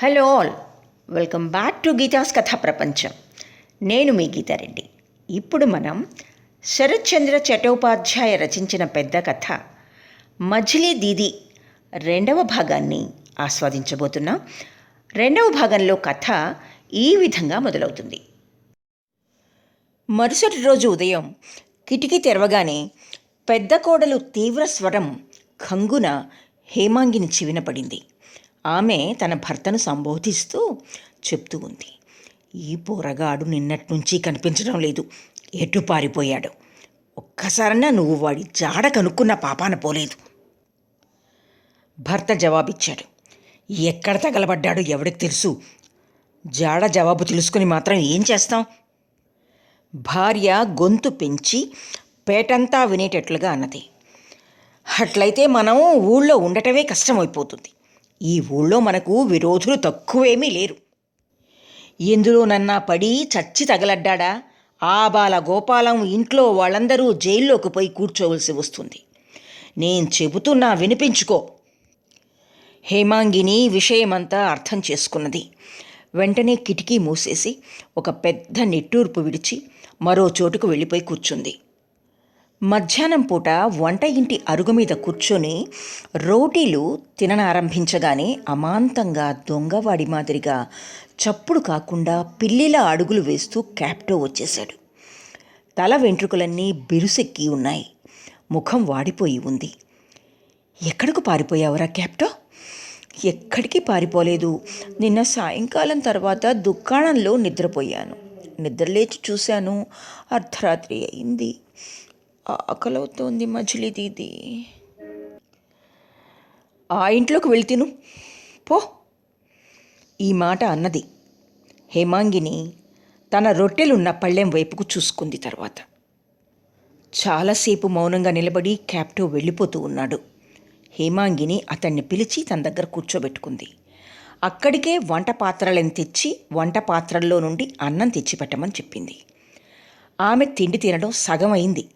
Hello all, welcome back to Geetha's కథా ప్రపంచం. నేను మీ గీతారెడ్డి. ఇప్పుడు మనం శరత్చంద్ర చటోపాధ్యాయ రచించిన పెద్ద కథ మజిలీ దీది రెండవ భాగాన్ని ఆస్వాదించబోతున్నాం. రెండవ భాగంలో కథ ఈ విధంగా మొదలవుతుంది. మరుసటి రోజు ఉదయం కిటికీ తెరవగానే పెద్ద కోడలు తీవ్ర స్వరం ఖంగున హేమాంగిని చెవిన పడింది. ఆమె తన భర్తను సంబోధిస్తూ చెప్తూ ఉంది, ఈ పోరగాడు నిన్నట్నుంచి కనిపించడం లేదు, ఎటు పారిపోయాడు? ఒక్కసారన్నా నువ్వు వాడి జాడ కనుక్కున్న పాపాన పోలేదు. భర్త జవాబిచ్చాడు, ఎక్కడ తగలబడ్డాడో ఎవడికి తెలుసు, జాడ జవాబు తెలుసుకుని మాత్రం ఏం చేస్తాం? భార్య గొంతు పెంచి పేటంతా వినేటట్లుగా అన్నది, అట్లయితే మనం ఊళ్ళో ఉండటమే కష్టమైపోతుంది. ఈ ఊళ్ళో మనకు విరోధులు తక్కువేమీ లేరు. ఎందులోనన్నా పడి చచ్చి తగలడ్డా ఆబాల గోపాలం ఇంట్లో వాళ్ళందరూ జైల్లోకి పోయి కూర్చోవలసి వస్తుంది. నేను చెబుతున్నా వినిపించుకో. హేమాంగిని విషయమంతా అర్థం చేసుకున్నది. వెంటనే కిటికీ మూసేసి ఒక పెద్ద నిట్టూర్పు విడిచి మరో చోటుకు వెళ్ళిపోయి కూర్చుంది. మధ్యాహ్నం పూట వంట ఇంటి అరుగు మీద కూర్చొని రోటీలు తిననారంభించగానే అమాంతంగా దొంగవాడి మాదిరిగా చప్పుడు కాకుండా పిల్లిలా అడుగులు వేస్తూ క్యాప్టో వచ్చేశాడు. తల వెంట్రుకలన్నీ బిరుసెక్కి ఉన్నాయి. ముఖం వాడిపోయి ఉంది. ఎక్కడికి పారిపోయావురా క్యాప్టో? ఎక్కడికి పారిపోలేదు. నిన్న సాయంకాలం తర్వాత దుకాణంలో నిద్రపోయాను. నిద్రలేచి చూశాను, అర్ధరాత్రి అయింది. ఆకలవుతోంది మజిలీ దీది. ఆ ఇంట్లోకి వెళ్ళి తిను పో. ఈ మాట అన్నది హేమాంగిని తన రొట్టెలున్న పళ్ళెం వైపుకు చూసుకుంది. తర్వాత చాలాసేపు మౌనంగా నిలబడి క్యాప్టో వెళ్ళిపోతూ ఉన్నాడు. హేమాంగిని అతన్ని పిలిచి తన దగ్గర కూర్చోబెట్టుకుంది. అక్కడికే వంట పాత్రలను తెచ్చి వంట పాత్రల్లో నుండి అన్నం తెచ్చిపెట్టమని చెప్పింది. ఆమె తిండి తినడం సగం అయింది.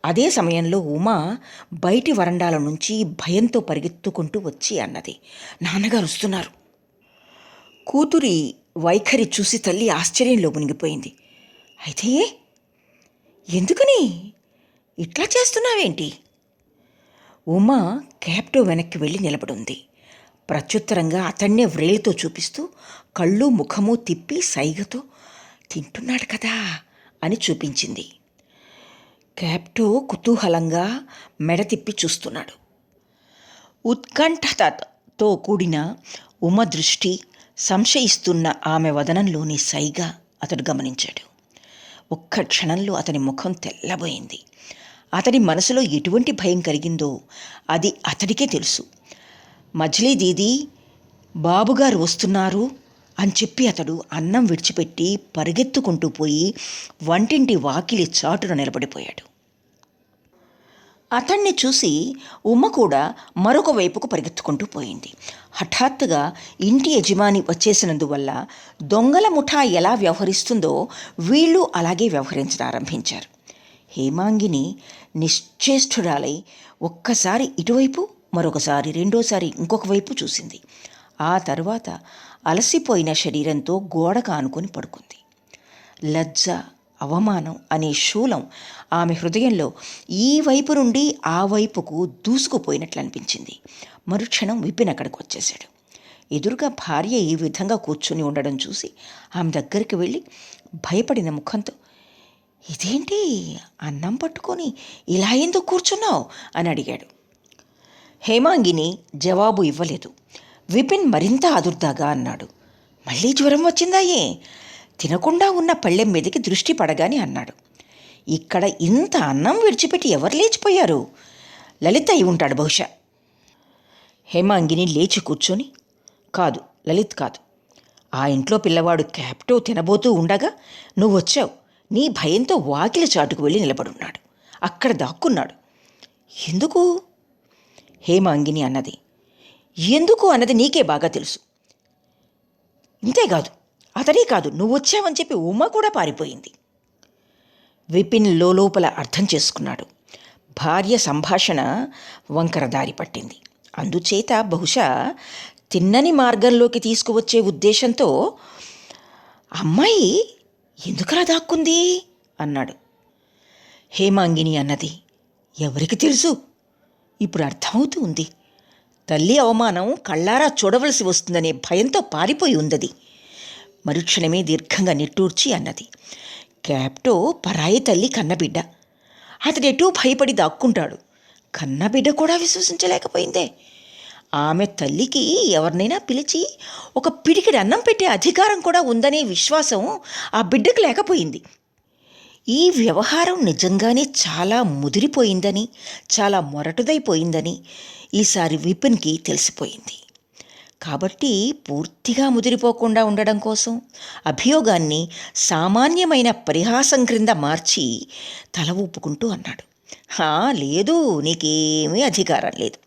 అదే సమయంలో ఉమా బయటి వరండాల నుంచి భయంతో పరిగెత్తుకుంటూ వచ్చి అన్నది, నాన్నగారు వస్తున్నారు. కూతురి వైఖరి చూసి తల్లి ఆశ్చర్యంలో మునిగిపోయింది. అయితే ఎందుకని ఇట్లా చేస్తున్నావేంటి? ఉమా క్యాప్టో వెనక్కి వెళ్ళి నిలబడింది. ప్రత్యుత్తరంగా అతన్నే వ్రేలితో చూపిస్తూ కళ్ళు ముఖము తిప్పి సైగతో తింటున్నాడు కదా అని చూపించింది. క్యాప్టో కుతూహలంగా మెడ తిప్పి చూస్తున్నాడు. ఉత్కంఠతతో కూడిన ఉమ దృష్టి, సంశయిస్తున్న ఆమె వదనంలోని సైగా అతడు గమనించాడు. ఒక్క క్షణంలో అతని ముఖం తెల్లబోయింది. అతడి మనసులో ఎటువంటి భయం కలిగిందో అది అతడికే తెలుసు. మజిలీ దీది, బాబుగారు వస్తున్నారు అని చెప్పి అతడు అన్నం విడిచిపెట్టి పరిగెత్తుకుంటూ పోయి వంటింటి వాకిలి చాటున నిలబడిపోయాడు. అతన్ని చూసి ఉమ్మ కూడా మరొక వైపుకు పరిగెత్తుకుంటూ పోయింది. హఠాత్తుగా ఇంటి యజమాని వచ్చేసినందువల్ల దొంగల ముఠా ఎలా వ్యవహరిస్తుందో వీళ్ళు అలాగే వ్యవహరించడారంభించారు. హేమాంగిని నిశ్చేష్టురాలై ఒక్కసారి ఇటువైపు, మరొకసారి రెండోసారి ఇంకొక వైపు చూసింది. ఆ తర్వాత అలసిపోయిన శరీరంతో గోడకు ఆనుకొని పడుకుంది. లజ్జ, అవమానం అనే శూలం ఆమె హృదయంలో ఈ వైపు నుండి ఆ వైపుకు దూసుకుపోయినట్లు అనిపించింది. మరుక్షణం విపిన్ అక్కడికి వచ్చేశాడు. ఎదురుగా భార్య ఈ విధంగా కూర్చుని ఉండడం చూసి ఆమె దగ్గరికి వెళ్ళి భయపడిన ముఖంతో, ఇదేంటి అన్నం పట్టుకొని ఇలా ఎందుకు కూర్చున్నావు అని అడిగాడు. హేమాంగిని జవాబు ఇవ్వలేదు. విపిన్ మరింత ఆదుర్దాగా అన్నాడు, మళ్ళీ జ్వరం వచ్చిందాయే? తినకుండా ఉన్న పళ్ళెం మీదకి దృష్టి పడగానే అన్నాడు, ఇక్కడ ఇంత అన్నం విడిచిపెట్టి ఎవరు లేచిపోయారు? లలిత్ అయి ఉంటాడు బహుశా. హేమాంగిని లేచి కూర్చొని, కాదు, లలిత్ కాదు. ఆ ఇంట్లో పిల్లవాడు క్యాప్టో తినబోతూ ఉండగా నువ్వు వచ్చావు. నీ భయంతో వాకిలి చాటుకు వెళ్ళి నిలబడున్నాడు. అక్కడ దాక్కున్నాడు. ఎందుకు? హేమాంగిని అన్నది. ఎందుకు అన్నది నీకే బాగా తెలుసు. ఇంతేకాదు, అతడే కాదు, నువ్వు వచ్చావని చెప్పి ఉమ కూడా పారిపోయింది. విపిన్ లోపల అర్థం చేసుకున్నాడు. భార్య సంభాషణ వంకర దారి పట్టింది. అందుచేత బహుశా తిన్నని మార్గంలోకి తీసుకువచ్చే ఉద్దేశంతో అమ్మాయి ఎందుకలా దాక్కుంది అన్నాడు. హేమాంగిని అన్నది, ఎవరికి తెలుసు, ఇప్పుడు అర్థమవుతూ ఉంది. తల్లి అవమానం కళ్ళారా చూడవలసి వస్తుందనే భయంతో పారిపోయి ఉందది. మరుక్షణమే దీర్ఘంగా నిట్టూర్చి అన్నది, క్యాప్టో పరాయి తల్లి కన్నబిడ్డ. అతడెటూ భయపడి దాక్కుంటాడు. కన్నబిడ్డ కూడా విశ్వసించలేకపోయిందే. ఆమె తల్లికి ఎవరినైనా పిలిచి ఒక పిడికిడి అన్నం పెట్టే అధికారం కూడా ఉందనే విశ్వాసం ఆ బిడ్డకు లేకపోయింది. ఈ వ్యవహారం నిజంగానే చాలా ముదిరిపోయిందని, చాలా మొరటుదైపోయిందని ఈసారి విపిన్కి తెలిసిపోయింది. కాబట్టి పూర్తిగా ముదిరిపోకుండా ఉండడం కోసం అభియోగాన్ని సామాన్యమైన పరిహాసం క్రింద మార్చి తల ఊపుకుంటూ అన్నాడు, లేదు, నీకేమీ అధికారం లేదు.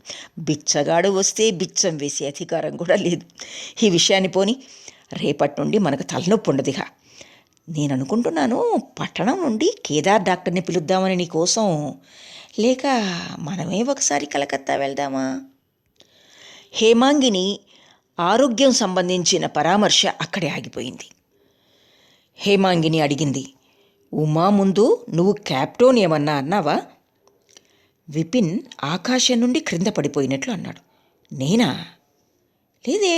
బిచ్చగాడు వస్తే బిచ్చం వేసే అధికారం కూడా లేదు. ఈ విషయాన్ని పోని, రేపటి నుండి మనకు తలనొప్పి ఉండదుగా. నేను అనుకుంటున్నాను, పట్టణం నుండి కేదార్ డాక్టర్ని పిలుద్దామని నీకోసం, లేక మనమే ఒకసారి కలకత్తా వెళ్దామా? హేమాంగిని ఆరోగ్యం సంబంధించిన పరామర్శ అక్కడే ఆగిపోయింది. హేమాంగిని అడిగింది, ఉమా ముందు నువ్వు క్యాప్టోన్ ఏమన్నా అన్నావా? విపిన్ ఆకాశం నుండి క్రింద పడిపోయినట్లు అన్నాడు. నేనా? లేదే.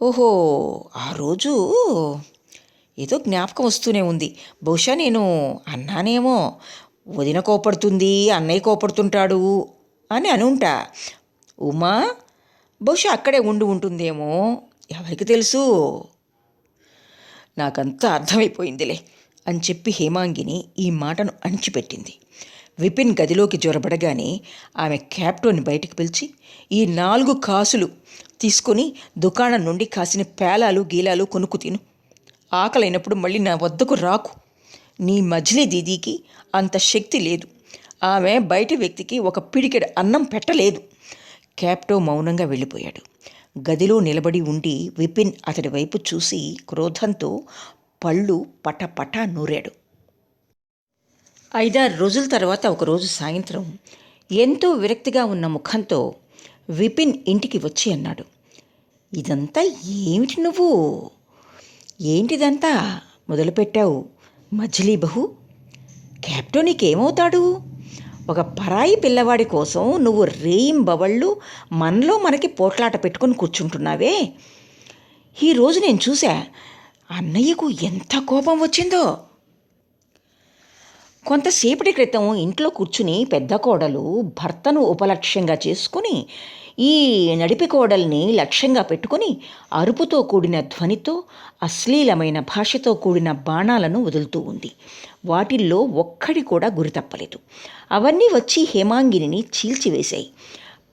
ఓహో, ఆ రోజు ఏదో జ్ఞాపకం వస్తూనే ఉంది. బహుశా నేను అన్నానేమో, వదిన కోపడుతుంది, అన్నయ్య కోపడుతుంటాడు అని అనుంటా. ఉమా బహుశా అక్కడే ఉంటుందేమో, ఎవరికి తెలుసు. నాకంతా అర్థమైపోయిందిలే అని చెప్పి హేమాంగిని ఈ మాటను అణిచిపెట్టింది. విపిన్ గదిలోకి జొరబడగానే ఆమె క్యాప్టోని బయటికి పిలిచి, ఈ 4 కాసులు తీసుకొని దుకాణం నుండి కాసిన పేలాలు గీలాలు కొనుక్కు తిను. ఆకలైనప్పుడు మళ్ళీ నా వద్దకు రాకు. నీ మజిలీ దీదీకి అంత శక్తి లేదు. ఆమె బయటి వ్యక్తికి ఒక పిడికెడు అన్నం పెట్టలేదు. క్యాప్టో మౌనంగా వెళ్ళిపోయాడు. గదిలో నిలబడి ఉండి విపిన్ అతడి వైపు చూసి క్రోధంతో పళ్ళు పటపటా నూరాడు. 5-6 రోజుల తర్వాత ఒకరోజు సాయంత్రం ఎంతో విరక్తిగా ఉన్న ముఖంతో విపిన్ ఇంటికి వచ్చి అన్నాడు, ఇదంతా ఏమిటి నువ్వు? ఏంటిదంతా మొదలుపెట్టావు మజిలీ బహు? క్యాప్టో నీకేమవుతాడు? ఒక పరాయి పిల్లవాడి కోసం నువ్వు రేయింబవళ్ళు మనలో మనకి పోట్లాట పెట్టుకొని కూర్చుంటున్నావే. ఈరోజు నేను చూసా, అన్నయ్యకు ఎంత కోపం వచ్చిందో. కొంతసేపటి క్రితం ఇంట్లో కూర్చుని పెద్ద కోడలు భర్తను ఉపలక్ష్యంగా చేసుకుని ఈ నడిపి కోడల్ని లక్ష్యంగా పెట్టుకుని అరుపుతో కూడిన ధ్వనితో అశ్లీలమైన భాషతో కూడిన బాణాలను వదులుతూ ఉంది. వాటిల్లో ఒక్కడి కూడా గురి తప్పలేదు. అవన్నీ వచ్చి హేమాంగిని చీల్చివేశాయి.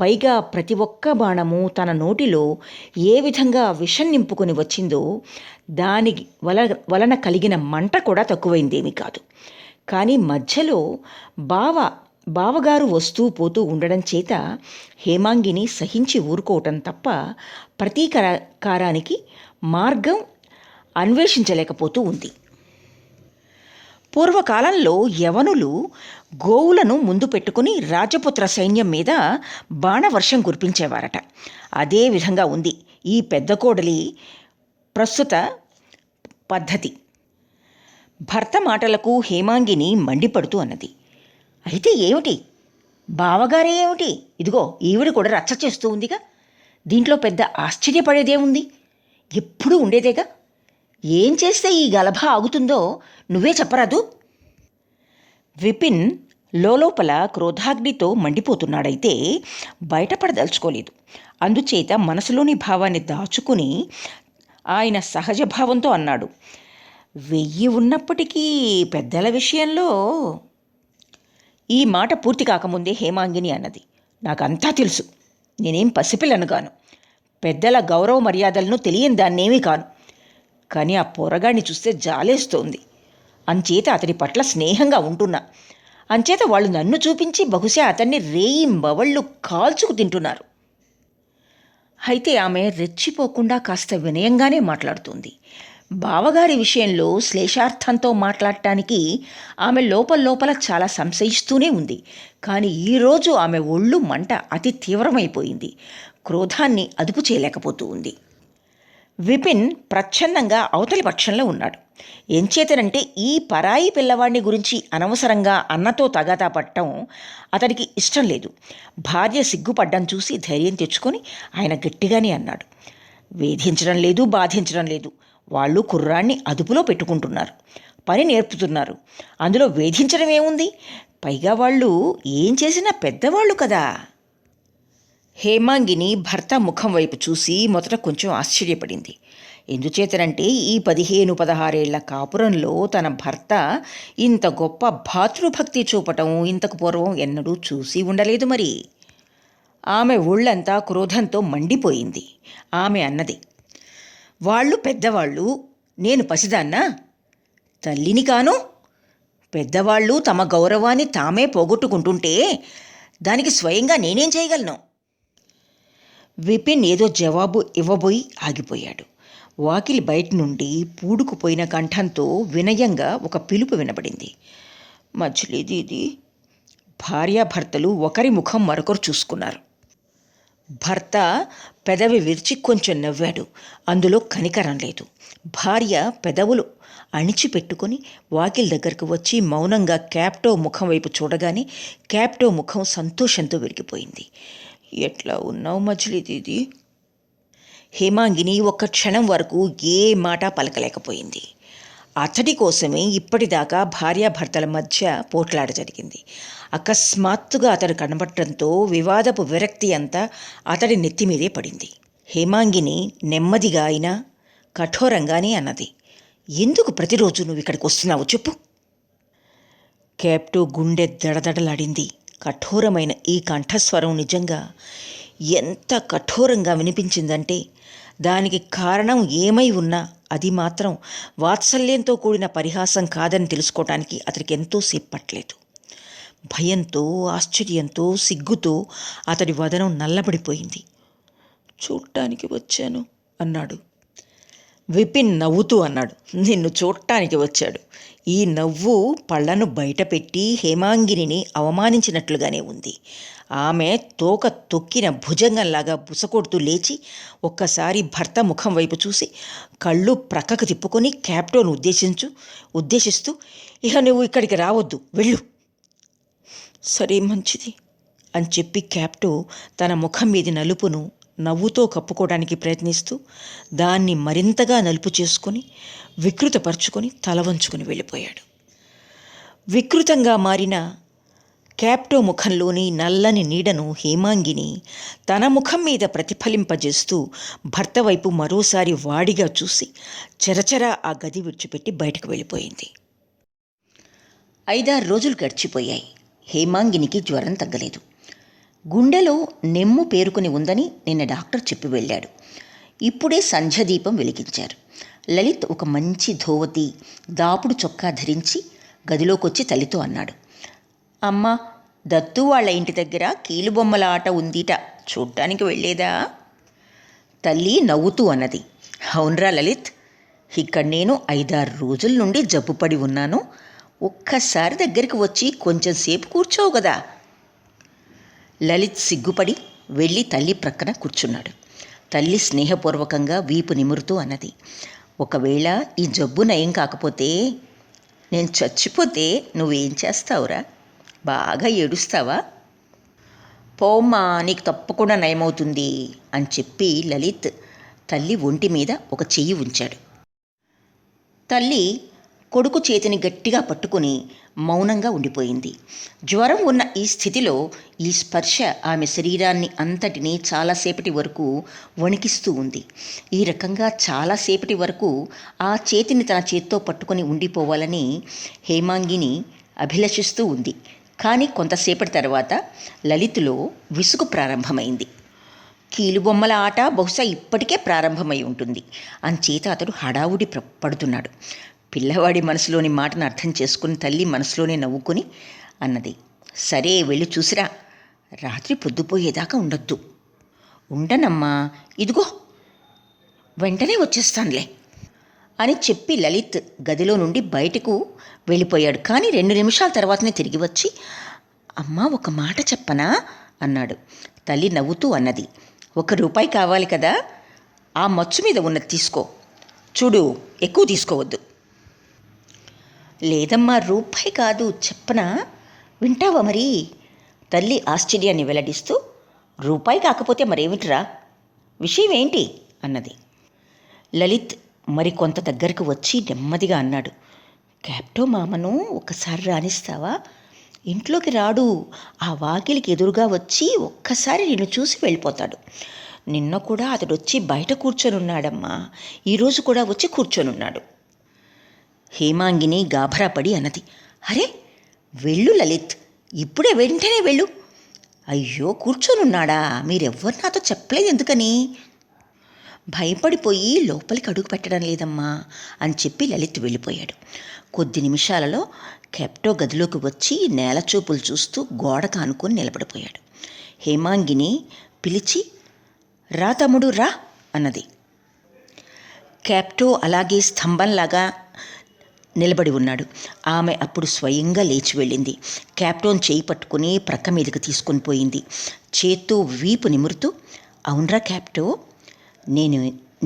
పైగా ప్రతి ఒక్క బాణము తన నోటిలో ఏ విధంగా విషం నింపుకొని వచ్చిందో దాని వలన కలిగిన మంట కూడా తక్కువైందేమీ కాదు. కానీ మధ్యలో బావగారు వస్తూ పోతూ ఉండడం చేత హేమాంగిని సహించి ఊరుకోవటం తప్ప ప్రతీకారానికి మార్గం అన్వేషించలేకపోతూ ఉంది. పూర్వకాలంలో యవనులు గోవులను ముందు పెట్టుకుని రాజపుత్ర సైన్యం మీద బాణవర్షం కురిపించేవారట. అదే విధంగా ఉంది ఈ పెద్ద కోడలి ప్రస్తుత పద్ధతి. భర్త మాటలకు హేమాంగిని మండిపడుతూ అన్నది, అయితే ఏమిటి? బావగారే ఏమిటి? ఇదిగో ఈవిడ కూడా రచ్చ చేస్తూ ఉందిగా. దీంట్లో పెద్ద ఆశ్చర్యపడేదేముంది? ఎప్పుడూ ఉండేదేగా. ఏం చేస్తే ఈ గలభ ఆగుతుందో నువ్వే చెప్పరాదు? విపిన్ లోపల క్రోధాగ్నితో మండిపోతున్నాడైతే బయటపడదలుచుకోలేదు. అందుచేత మనసులోని భావాన్ని దాచుకుని ఆయన సహజ భావంతో అన్నాడు, 1000 ఉన్నప్పటికీ పెద్దల విషయంలో. ఈ మాట పూర్తి కాకముందే హేమాంగిని అన్నది, నాకంతా తెలుసు. నేనేం పసిపిల్లను కాను. పెద్దల గౌరవ మర్యాదలను తెలియని దాన్నేమీ కాను. కానీ ఆ పోరగాడిని చూస్తే జాలేస్తోంది. అంచేత అతడి పట్ల స్నేహంగా ఉంటున్నా. అంచేత వాళ్ళు నన్ను చూపించి బహుశా అతన్ని రేయింబవళ్ళు కాల్చుకు తింటున్నారు. అయితే ఆమె రెచ్చిపోకుండా కాస్త వినయంగానే మాట్లాడుతుంది. బావగారి విషయంలో శ్లేషార్థంతో మాట్లాడటానికి ఆమె లోపల చాలా సంశయిస్తూనే ఉంది. కానీ ఈరోజు ఆమె ఒళ్ళు మంట అతి తీవ్రమైపోయింది. క్రోధాన్ని అదుపు చేయలేకపోతూ ఉంది. విపిన్ ప్రచ్ఛన్నంగా అవతలి పక్షంలో ఉన్నాడు. ఎంచేతనంటే ఈ పరాయి పిల్లవాడిని గురించి అనవసరంగా అన్నతో తగాదా పట్టడం అతనికి ఇష్టం లేదు. భార్య సిగ్గుపడ్డం చూసి ధైర్యం తెచ్చుకొని ఆయన గట్టిగానే అన్నాడు, వేధించడం లేదు, బాధించడం లేదు. వాళ్ళు కుర్రాన్ని అదుపులో పెట్టుకుంటున్నారు, పని నేర్పుతున్నారు. అందులో వేధించడం ఏముంది? పైగా వాళ్ళు ఏం చేసినా పెద్దవాళ్ళు కదా. హేమాంగిని భర్త ముఖం వైపు చూసి మొదట కొంచెం ఆశ్చర్యపడింది. ఎందుచేతనంటే ఈ 15-16 కాపురంలో తన భర్త ఇంత గొప్ప భాతృభక్తి చూపటం ఇంతకు పూర్వం ఎన్నడూ చూసి ఉండలేదు. మరి ఆమె ఒళ్ళంతా క్రోధంతో మండిపోయింది. ఆమె అన్నది, వాళ్ళు పెద్దవాళ్ళు, నేను పసిదాన్నా? తల్లిని కాను. పెద్దవాళ్ళు తమ గౌరవాన్ని తామే పోగొట్టుకుంటుంటే దానికి స్వయంగా నేనేం చేయగలను? విపిన్ ఏదో జవాబు ఇవ్వబోయి ఆగిపోయాడు. వాకిలి బయట నుండి పూడుకుపోయిన కంఠంతో వినయంగా ఒక పిలుపు వినబడింది. మజిలీ దీదీ. భార్యాభర్తలు ఒకరి ముఖం మరొకరు చూసుకున్నారు. భర్త పెదవి విరిచి కొంచెం నవ్వాడు. అందులో కనికరం లేదు. భార్య పెదవులు అణిచిపెట్టుకొని వాకిలి దగ్గరకు వచ్చి మౌనంగా క్యాప్టో ముఖం వైపు చూడగానే క్యాప్టో ముఖం సంతోషంతో వెలిగిపోయింది. ఎట్లా ఉన్నావు మజిలీ దీదీ? హేమాంగిని ఒక్క క్షణం వరకు ఏ మాట పలకలేకపోయింది. అతడి కోసమే ఇప్పటిదాకా భార్యాభర్తల మధ్య పోట్లాడ జరిగింది. అకస్మాత్తుగా అతడు కనబడటంతో వివాదపు విరక్తి అంతా అతడి నెత్తిమీదే పడింది. హేమాంగిని నెమ్మదిగా అయినా కఠోరంగానే అన్నది, ఎందుకు ప్రతిరోజు నువ్వు ఇక్కడికి వస్తున్నావు చెప్పు? క్యాప్టో గుండె దడదడలాడింది. కఠోరమైన ఈ కంఠస్వరం నిజంగా ఎంత కఠోరంగా వినిపించిందంటే దానికి కారణం ఏమై ఉన్నా అది మాత్రం వాత్సల్యంతో కూడిన పరిహాసం కాదని తెలుసుకోవటానికి అతడికి ఎంతో సేపు పట్టలేదు. భయంతో, ఆశ్చర్యంతో, సిగ్గుతో అతడి వదనం నల్లబడిపోయింది. చూడటానికి వచ్చాను అన్నాడు. విపిన్ నవ్వుతూ అన్నాడు, నిన్ను చూడటానికి వచ్చాడు. ఈ నవ్వు పళ్లను బయటపెట్టి హేమాంగిని అవమానించినట్లుగానే ఉంది. ఆమె తోక తొక్కిన భుజంగంలాగా బుసకొడుతూ లేచి ఒక్కసారి భర్త ముఖం వైపు చూసి కళ్ళు ప్రక్కకు తిప్పుకొని క్యాప్టోను ఉద్దేశిస్తూ, ఇక నువ్వు ఇక్కడికి రావద్దు, వెళ్ళు. సరే మంచిది అని చెప్పి క్యాప్టో తన ముఖం మీది నలుపును నవ్వుతో కప్పుకోవడానికి ప్రయత్నిస్తూ దాన్ని మరింతగా నలుపు చేసుకొని వికృతపరుచుకొని తల వంచుకొని వెళ్ళిపోయాడు. వికృతంగా మారిన క్యాప్టో ముఖంలోని నల్లని నీడను హేమాంగిని తన ముఖం మీద ప్రతిఫలింపజేస్తూ భర్త వైపు మరోసారి వాడిగా చూసి చెరచెర ఆ గది విడిచిపెట్టి బయటకు వెళ్ళిపోయింది. 5-6 రోజులు గడిచిపోయాయి. హేమాంగినికి జ్వరం తగ్గలేదు. గుండెలో నెమ్ము పేరుకుని ఉందని నిన్న డాక్టర్ చెప్పి వెళ్ళాడు. ఇప్పుడే సంధ్యదీపం వెలిగించారు. లలిత్ ఒక మంచి ధోవతి, దాపుడు చొక్కా ధరించి గదిలోకొచ్చి తల్లితో అన్నాడు, అమ్మా, దత్తు వాళ్ళ ఇంటి దగ్గర కీలుబొమ్మల ఆట ఉందిట, చూడ్డానికి వెళ్ళేదా? తల్లి నవ్వుతూ అన్నది, అవునరా లలిత్, ఇక్కడ నేను 5-6 రోజుల నుండి జబ్బుపడి ఉన్నాను. ఒక్కసారి దగ్గరికి వచ్చి కొంచెం సేపు కూర్చోవు కదా. లలిత్ సిగ్గుపడి వెళ్ళి తల్లి ప్రక్కన కూర్చున్నాడు. తల్లి స్నేహపూర్వకంగా వీపు నిమురుతూ అన్నది, ఒకవేళ ఈ జబ్బు నయం కాకపోతే, నేను చచ్చిపోతే నువ్వేం చేస్తావురా? బాగా ఏడుస్తావా? పోమ్మా, నీకు తప్పకుండా నయమవుతుంది అని చెప్పి లలిత్ తల్లి ఒంటి మీద ఒక చెయ్యి ఉంచాడు. తల్లి కొడుకు చేతిని గట్టిగా పట్టుకుని మౌనంగా ఉండిపోయింది. జ్వరం ఉన్న ఈ స్థితిలో ఈ స్పర్శ ఆమె శరీరాన్ని అంతటినీ చాలాసేపటి వరకు వణికిస్తూ ఉంది. ఈ రకంగా చాలాసేపటి వరకు ఆ చేతిని తన చేత్తో పట్టుకొని ఉండిపోవాలని హేమాంగిని అభిలషిస్తూ ఉంది. కానీ కొంతసేపటి తర్వాత లలిత్లో విసుగు ప్రారంభమైంది. కీలుబొమ్మల ఆట బహుశా ఇప్పటికే ప్రారంభమై ఉంటుంది. అంచేత అతడు హడావుడి పడుతున్నాడు. పిల్లవాడి మనసులోని మాటను అర్థం చేసుకుని తల్లి మనసులోనే నవ్వుకొని అన్నది, సరే వెళ్ళి చూసిరా, రాత్రి పొద్దుపోయేదాకా ఉండొద్దు. ఉండనమ్మా, ఇదిగో వెంటనే వచ్చేస్తానులే అని చెప్పి లలిత్ గదిలో నుండి బయటకు వెళ్ళిపోయాడు. కానీ 2 నిమిషాల తర్వాతనే తిరిగి వచ్చి, అమ్మా, ఒక మాట చెప్పనా అన్నాడు. తల్లి నవ్వుతూ అన్నది, ₹1 కావాలి కదా, ఆ మచ్చు మీద ఉన్నది తీసుకో. చూడు, ఎక్కువ తీసుకోవద్దు. లేదమ్మా, రూపాయి కాదు, చెప్పనా, వింటావా మరి? తల్లి ఆశ్చర్యాన్ని వెల్లడిస్తూ, రూపాయి కాకపోతే మరేమిట్రా, విషయం ఏంటి అన్నది. లలిత్ మరికొంత దగ్గరకు వచ్చి నెమ్మదిగా అన్నాడు, క్యాప్టో మామను ఒక్కసారి రానిస్తావా? ఇంట్లోకి రాడు, ఆ వాకిలికి ఎదురుగా వచ్చి ఒక్కసారి నిన్ను చూసి వెళ్ళిపోతాడు. నిన్న కూడా అతడొచ్చి బయట కూర్చొనున్నాడమ్మా, ఈరోజు కూడా వచ్చి కూర్చొనున్నాడు. హేమాంగిని గాభరాపడి అన్నది, అరే వెళ్ళు లలిత్, ఇప్పుడే వెంటనే వెళ్ళు. అయ్యో, కూర్చొనున్నాడా, మీరెవ్వరు నాతో చెప్పలేదు ఎందుకని? భయపడిపోయి లోపలికి అడుగు పెట్టడం లేదమ్మా అని చెప్పి లలిత్ వెళ్ళిపోయాడు. కొద్ది నిమిషాలలో కెప్టో గదిలోకి వచ్చి నేలచూపులు చూస్తూ గోడకు ఆనుకొని నిలబడిపోయాడు. హేమాంగిని పిలిచి, రా తమ్ముడు రా అన్నది. క్యాప్టో అలాగే స్తంభంలాగా నిలబడి ఉన్నాడు. ఆమె అప్పుడు స్వయంగా లేచి వెళ్ళింది. క్యాప్టోన్ చేయి పట్టుకుని ప్రక్క మీదకి తీసుకొని పోయింది. చేత్తో వీపు నిమురుతూ, అవునరా క్యాప్టో,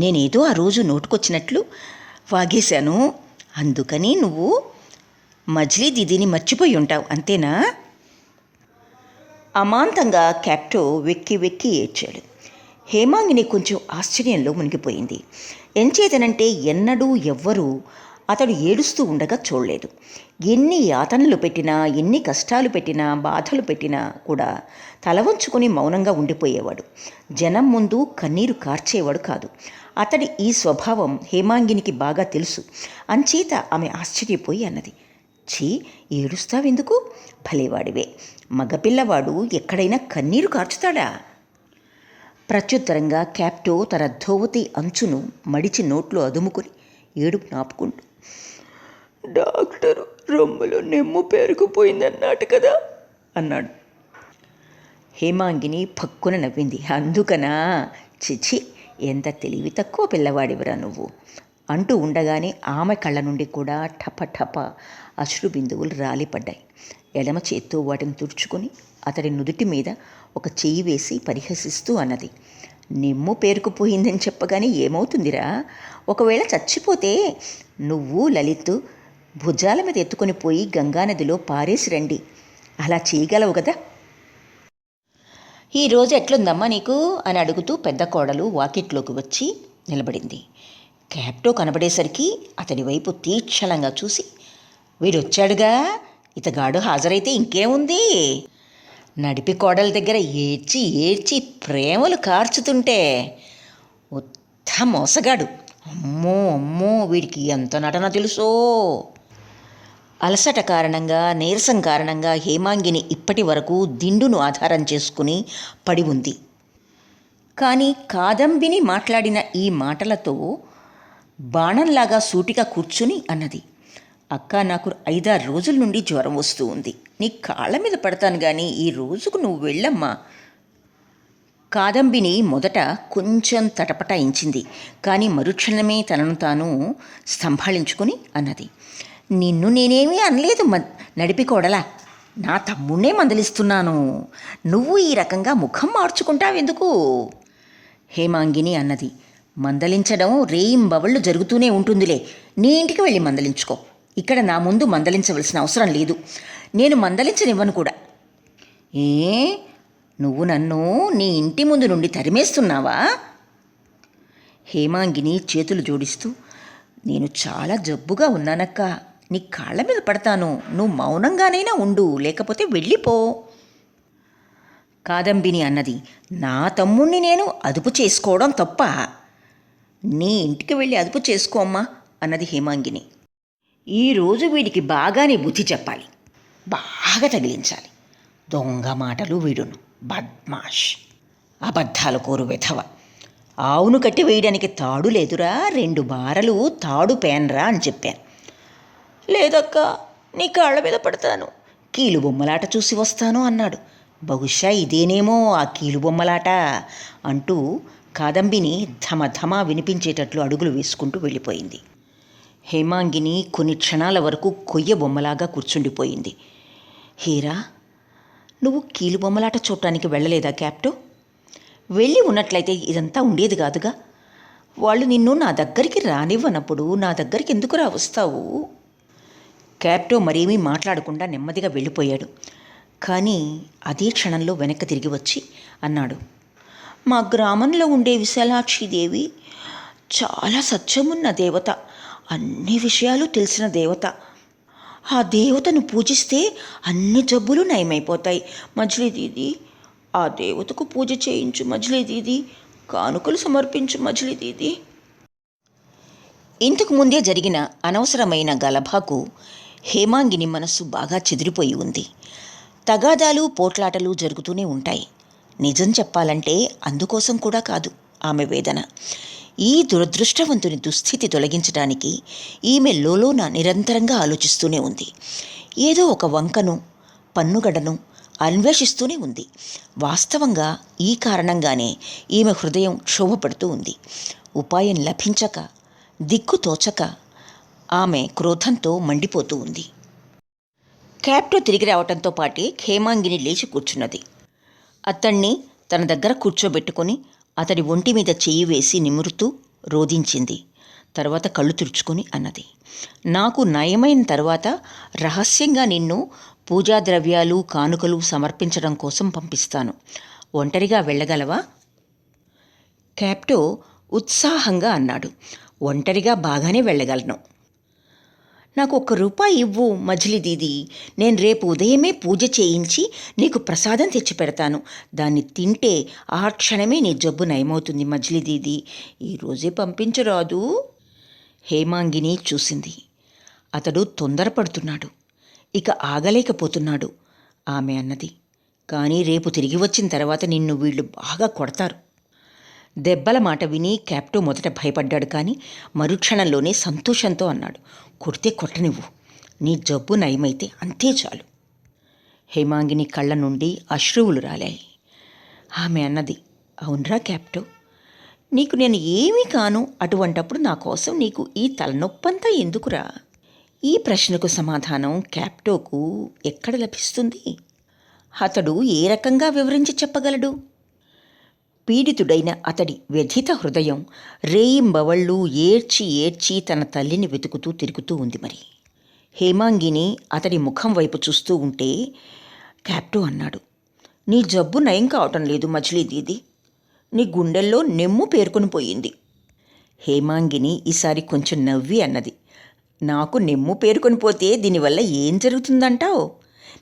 నేనేదో ఆ రోజు నోటుకొచ్చినట్లు వాగేశాను, అందుకని నువ్వు మజిలీ దీదీని మర్చిపోయి ఉంటావు, అంతేనా? అమాంతంగా క్యాప్టో వెక్కి వెక్కి ఏడ్చాడు. హేమాంగిని కొంచెం ఆశ్చర్యంలో మునిగిపోయింది. ఎంచేతనంటే ఎన్నడూ ఎవ్వరూ అతడు ఏడుస్తూ ఉండగా చూడలేదు. ఎన్ని యాతనలు పెట్టినా, ఎన్ని కష్టాలు పెట్టినా, బాధలు పెట్టినా కూడా తల వంచుకొని మౌనంగా ఉండిపోయేవాడు. జనం ముందు కన్నీరు కార్చేవాడు కాదు. అతడి ఈ స్వభావం హేమాంగినికి బాగా తెలుసు. అంచేత ఆమె ఆశ్చర్యపోయి అన్నది, ఛీ, ఏడుస్తావెందుకు? భలేవాడివే, మగపిల్లవాడు ఎక్కడైనా కన్నీరు కార్చుతాడా? ప్రత్యుత్తరంగా క్యాప్టో తన ధోవతి అంచును మడిచి నోట్లో అదుముకుని ఏడుపు నాపుకుంటూ, డాక్టరు రొమ్ములో నెమ్ము పేరుకుపోయిందన్నాడు కదా అన్నాడు. హేమాంగిని పక్కున నవ్వింది. అందుకనా? చిచి, ఎంత తెలివి తక్కువ పిల్లవాడివరా నువ్వు అంటూ ఉండగానే ఆమె కళ్ళ నుండి కూడా ఠప ఠప అశ్రు బిందువులు రాలిపడ్డాయి. ఎడమ చేత్తో వాటిని తుడుచుకొని అతడి నుదుటి మీద ఒక చెయ్యి వేసి పరిహసిస్తూ అన్నది, నిమ్ము పేరుకుపోయిందని చెప్పగానే ఏమవుతుందిరా? ఒకవేళ చచ్చిపోతే నువ్వు లలిత్ భుజాల మీద ఎత్తుకొని పోయి గంగానదిలో పారేసి రండి. అలా చేయగలవు కదా? ఈరోజు ఎట్లుందమ్మా నీకు అని అడుగుతూ పెద్ద కోడలు వాకిట్లోకి వచ్చి నిలబడింది. క్యాప్టో కనబడేసరికి అతడి వైపు తీక్షణంగా చూసి, వీడొచ్చాడుగా, ఇతగాడు హాజరైతే ఇంకేముంది? నడిపి కోడల దగ్గర ఏడ్చి ఏడ్చి ప్రేమలు కార్చుతుంటే ఉత్త మోసగాడు, అమ్మో అమ్మో, వీడికి ఎంత నటన తెలుసో. అలసట కారణంగా, నీరసం కారణంగా హేమాంగిని ఇప్పటి వరకు దిండును ఆధారం చేసుకుని పడి ఉంది. కానీ కాదంబిని మాట్లాడిన ఈ మాటలతో బాణంలాగా సూటిగా కూర్చుని అన్నది, అక్క, నాకు 5-6 రోజుల నుండి జ్వరం వస్తూ ఉంది. నీ కాళ్ళ మీద పడతాను కానీ ఈ రోజుకు నువ్వు వెళ్ళమ్మా. కాదంబిని మొదట కొంచెం తటపటాయించింది. కానీ మరుక్షణమే తనను తాను సంభాళించుకొని అన్నది, నిన్ను నేనేమీ అనలేదు నడిపికోడలా, నా తమ్ముణ్ణే మందలిస్తున్నాను. నువ్వు ఈ రకంగా ముఖం మార్చుకుంటావెందుకు? హేమాంగిని అన్నది, మందలించడం రేయింబవళ్ళు జరుగుతూనే ఉంటుందిలే, నీ ఇంటికి వెళ్ళి మందలించుకో. ఇక్కడ నా ముందు మందలించవలసిన అవసరం లేదు. నేను మందలించనివ్వను కూడా. ఏ, నువ్వు నన్ను నీ ఇంటి ముందు నుండి తరిమేస్తున్నావా? హేమాంగిని చేతులు జోడిస్తూ, నేను చాలా జబ్బుగా ఉన్నానక్క, నీ కాళ్ళ మీద పడతాను, నువ్వు మౌనంగానైనా ఉండు, లేకపోతే వెళ్ళిపో. కాదంబిని అన్నది, నా తమ్ముణ్ణి నేను అదుపు చేసుకోవడం తప్ప? నీ ఇంటికి వెళ్ళి అదుపు చేసుకోమ్మా అన్నది హేమాంగిని. ఈరోజు వీడికి బాగానే బుద్ధి చెప్పాలి, బాగా తగిలించాలి. దొంగ మాటలు వీడును, బద్మాష్, అబద్ధాలు కోరు వెధవ. ఆవును కట్టి వేయడానికి తాడు లేదురా, 2 బారలు తాడు పేనరా అని చెప్పాను. లేదక్క, నీ కాళ్ళ మీద పడతాను, కీలు బొమ్మలాట చూసి వస్తాను అన్నాడు. బహుశా ఇదేనేమో ఆ కీలు బొమ్మలాట అంటూ కాదంబిని ధమధమా వినిపించేటట్లు అడుగులు వేసుకుంటూ వెళ్ళిపోయింది. హేమాంగిని కొన్ని క్షణాల వరకు కొయ్య బొమ్మలాగా కూర్చుండిపోయింది. హీరా, నువ్వు కీలు బొమ్మలాట చూడటానికి వెళ్ళలేదా క్యాప్టో? వెళ్ళి ఉన్నట్లయితే ఇదంతా ఉండేది కాదుగా. వాళ్ళు నిన్ను నా దగ్గరికి రానివ్వనప్పుడు నా దగ్గరికి ఎందుకు వస్తావు? క్యాప్టో మరేమీ మాట్లాడకుండా నెమ్మదిగా వెళ్ళిపోయాడు. కానీ అదే క్షణంలో వెనక్కి తిరిగి వచ్చి అన్నాడు, మా గ్రామంలో ఉండే విశాలాక్షిదేవి చాలా సత్యమున్న దేవత, అన్ని విషయాలు తెలిసిన దేవత. ఆ దేవతను పూజిస్తే అన్ని జబ్బులు నయమైపోతాయి. మజిలీ దీది, ఆ దేవతకు పూజ చేయించు మజిలీ దీది, కానుకలు సమర్పించు మజిలీ దీది. ఇంతకు ముందే జరిగిన అనవసరమైన గలభాకు హేమాంగిని మనస్సు బాగా చెదిరిపోయి ఉంది. తగాదాలు పోట్లాటలు జరుగుతూనే ఉంటాయి. నిజం చెప్పాలంటే అందుకోసం కూడా కాదు ఆమె వేదన. ఈ దురదృష్టవంతుని దుస్థితి తొలగించడానికి ఈమె లోలోన నిరంతరంగా ఆలోచిస్తూనే ఉంది. ఏదో ఒక వంకను పన్నుగడను అన్వేషిస్తూనే ఉంది. వాస్తవంగా ఈ కారణంగానే ఈమె హృదయం క్షోభపడుతూ ఉంది. ఉపాయం లభించక, దిక్కు తోచక ఆమె క్రోధంతో మండిపోతూ ఉంది. క్యాప్టో తిరిగి రావటంతో పాటే హేమాంగిని లేచి కూర్చున్నది. అతన్ని తన దగ్గర కూర్చోబెట్టుకుని అతడి ఒంటి మీద చెయ్యి వేసి నిమురుతూ రోధించింది. తర్వాత కళ్ళు తుడుచుకొని అన్నది, నాకు నయమైన తర్వాత రహస్యంగా నిన్ను పూజా ద్రవ్యాలు కానుకలు సమర్పించడం కోసం పంపిస్తాను. ఒంటరిగా వెళ్ళగలవా? క్యాప్టో ఉత్సాహంగా అన్నాడు, ఒంటరిగా బాగానే వెళ్ళగలను. నాకు ₹1 ఇవ్వు మజిలీ దీది, నేను రేపు ఉదయమే పూజ చేయించి నీకు ప్రసాదం తెచ్చిపెడతాను. దాన్ని తింటే ఆ క్షణమే నీ జబ్బు నయమవుతుంది మజిలీ దీది. ఈరోజే పంపించరాదు? హేమాంగిని చూసింది. అతడు తొందరపడుతున్నాడు, ఇక ఆగలేకపోతున్నాడు. ఆమె అన్నది, కానీ రేపు తిరిగి వచ్చిన తర్వాత నిన్ను వీళ్ళు బాగా కొడతారు. దెబ్బల మాట విని క్యాప్టో మొదట భయపడ్డాడు. కానీ మరుక్షణంలోనే సంతోషంతో అన్నాడు, కొడితే కొట్టనివ్వు, నీ జబ్బు నయమైతే అంతే చాలు. హేమాంగిని కళ్ళ నుండి అశ్రువులు రాలాయి. ఆమె అన్నది, అవునరా క్యాప్టో, నీకు నేను ఏమీ కాను. అటువంటప్పుడు నా కోసం నీకు ఈ తలనొప్పంతా ఎందుకురా? ఈ ప్రశ్నకు సమాధానం క్యాప్టోకు ఎక్కడ లభిస్తుంది? అతడు ఏ రకంగా వివరించి చెప్పగలడు? పీడితుడైన అతడి వ్యధిత హృదయం రేయింబవళ్ళు ఏడ్చి ఏడ్చి తన తల్లిని వెతుకుతూ తిరుగుతూ ఉంది. మరి హేమాంగిని అతడి ముఖం వైపు చూస్తూ ఉంటే క్యాప్టో అన్నాడు, నీ జబ్బు నయం కావటం లేదు మజిలీ దీది, నీ గుండెల్లో నెమ్ము పేరుకొని పోయింది. హేమాంగిని ఈసారి కొంచెం నవ్వి అన్నది, నాకు నెమ్ము పేరుకొని పోతే దీనివల్ల ఏం జరుగుతుందంటావు?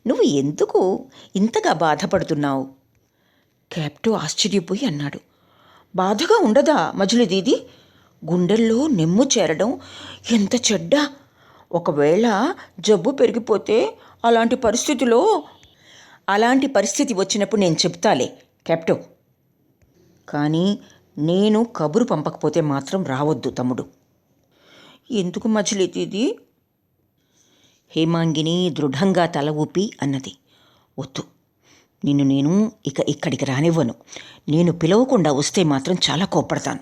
నువ్వు ఎందుకు ఇంతగా బాధపడుతున్నావు? క్యాప్టో ఆశ్చర్యపోయి అన్నాడు, బాధగా ఉండదా మజిలీ దీది? గుండెల్లో నెమ్ము చేరడం ఎంత చెడ్డ! ఒకవేళ జబ్బు పెరిగిపోతే అలాంటి పరిస్థితి వచ్చినప్పుడు నేను చెప్తాలే క్యాప్టో. కానీ నేను కబురు పంపకపోతే మాత్రం రావద్దు తమ్ముడు. ఎందుకు మజిలీ దీది? హేమాంగిని దృఢంగా తల ఊపి అన్నది, వద్దు, నిన్ను నేను ఇక ఇక్కడికి రానివ్వను. నేను పిలవకుండా వస్తే మాత్రం చాలా కోప్పడతాను.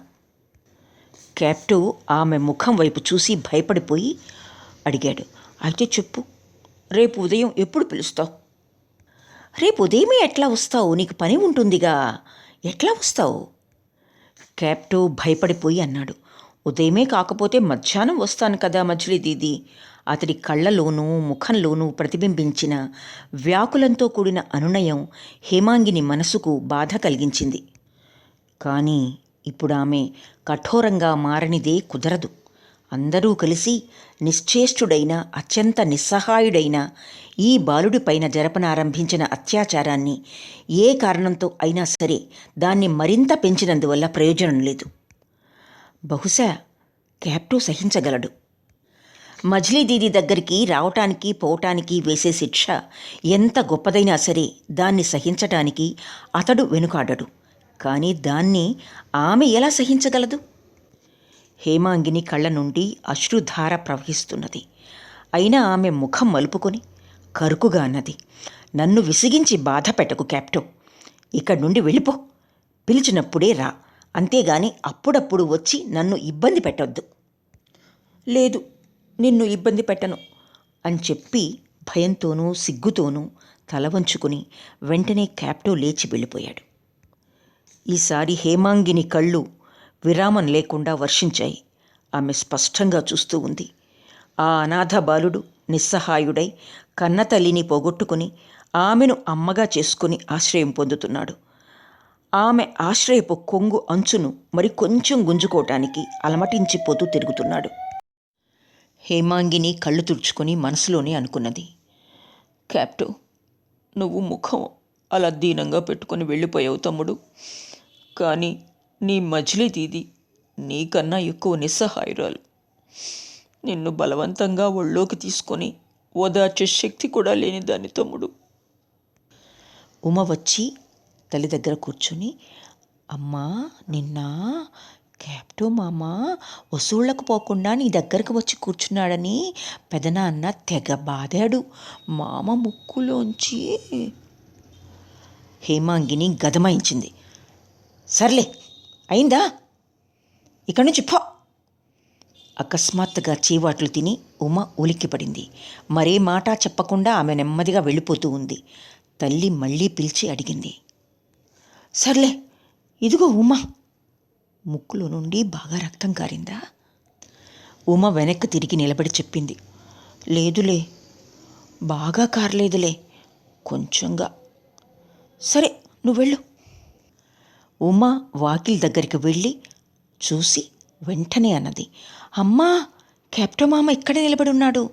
క్యాప్టో ఆమె ముఖం వైపు చూసి భయపడిపోయి అడిగాడు, అయితే చెప్పు, రేపు ఉదయం ఎప్పుడు పిలుస్తావు? రేపు ఉదయమే ఎట్లా వస్తావు? నీకు పని ఉంటుందిగా, ఎట్లా వస్తావు? క్యాప్టో భయపడిపోయి అన్నాడు, ఉదయమే కాకపోతే మధ్యాహ్నం వస్తాను కదా మజిలీ దీది. అతడి కళ్ళలోనూ ముఖంలోనూ ప్రతిబింబించిన వ్యాకులంతో కూడిన అనునయం హేమాంగిని మనసుకు బాధ కలిగించింది. కానీ ఇప్పుడు ఆమె కఠోరంగా మారనిదే కుదరదు. అందరూ కలిసి నిశ్చేష్టుడైన అత్యంత నిస్సహాయుడైన ఈ బాలుడిపైన జరపనారంభించిన అత్యాచారాన్ని ఏ కారణంతో అయినా సరే దాన్ని మరింత పెంచినందువల్ల ప్రయోజనం లేదు. బహుశా క్యాప్టో సహించగలడు. మజిలీ దీది దగ్గరికి రావటానికి పోవటానికి వేసే శిక్ష ఎంత గొప్పదైనా సరే దాన్ని సహించటానికి అతడు వెనుకాడడు. కానీ దాన్ని ఆమె ఎలా సహించగలదు? హేమాంగిని కళ్ళ నుండి అశ్రుధార ప్రవహిస్తున్నది. అయినా ఆమె ముఖం మలుపుకొని కరుకుగా అన్నది, నన్ను విసిగించి బాధ పెట్టకు క్యాప్టో, ఇక్కడి నుండి వెళ్ళిపో. పిలిచినప్పుడే రా, అంతేగాని అప్పుడప్పుడు వచ్చి నన్ను ఇబ్బంది పెట్టొద్దు. లేదు, నిన్ను ఇబ్బంది పెట్టను అని చెప్పి భయంతోనూ సిగ్గుతోనూ తల వంచుకుని వెంటనే క్యాప్టో లేచి వెళ్ళిపోయాడు. ఈసారి హేమాంగిని కళ్ళు విరామం లేకుండా వర్షించాయి. ఆమె స్పష్టంగా చూస్తూ ఉంది. ఆ అనాథ బాలుడు నిస్సహాయుడై కన్నతల్లిని పోగొట్టుకుని ఆమెను అమ్మగా చేసుకుని ఆశ్రయం పొందుతున్నాడు. ఆమె ఆశ్రయపు కొంగు అంచును మరి కొంచెం గుంజుకోవటానికి అలమటించిపోతూ తిరుగుతున్నాడు. హేమాంగిని కళ్ళు తుడుచుకొని మనసులోనే అనుకున్నది, క్యాప్టో, నువ్వు ముఖం అలా దీనంగా పెట్టుకొని వెళ్ళిపోయావు తమ్ముడు. కానీ నీ మజిలీ దీది నీకన్నా ఎక్కువ నిస్సహాయురాలు. నిన్ను బలవంతంగా ఒళ్ళోకి తీసుకొని ఓదార్చే శక్తి కూడా లేని దాని తమ్ముడు. ఉమ వచ్చి తల్లి దగ్గర కూర్చుని, అమ్మా, నిన్న క్యాప్టో మామ వసూళ్లకు పోకుండా నీ దగ్గరకు వచ్చి కూర్చున్నాడని పెదనాన్న తెగ బాదాడు. మామ ముక్కులోంచి. హేమాంగిని గదమాయించింది. సర్లే, అయిందా, ఇక్కడి నుంచి పో. అకస్మాత్తుగా చీవాట్లు తిని ఉమ ఉలిక్కిపడింది. మరే మాట చెప్పకుండా ఆమె నెమ్మదిగా వెళ్ళిపోతూ ఉంది. తల్లి మళ్ళీ పిలిచి అడిగింది, సర్లే, ఇదిగో ఉమ. ముక్కులో నుండి బాగా రక్తం కారిందా? ఉమ వెనక్కి తిరిగి నిలబడి చెప్పింది, లేదులే, బాగా కారలేదులే, కొంచెంగా. సరే, నువ్వు వెళ్ళు. ఉమ వాకిలి దగ్గరికి వెళ్ళి చూసి వెంటనే అన్నది, అమ్మా, క్యాప్టో మామ ఇక్కడే నిలబడి ఉన్నాడు.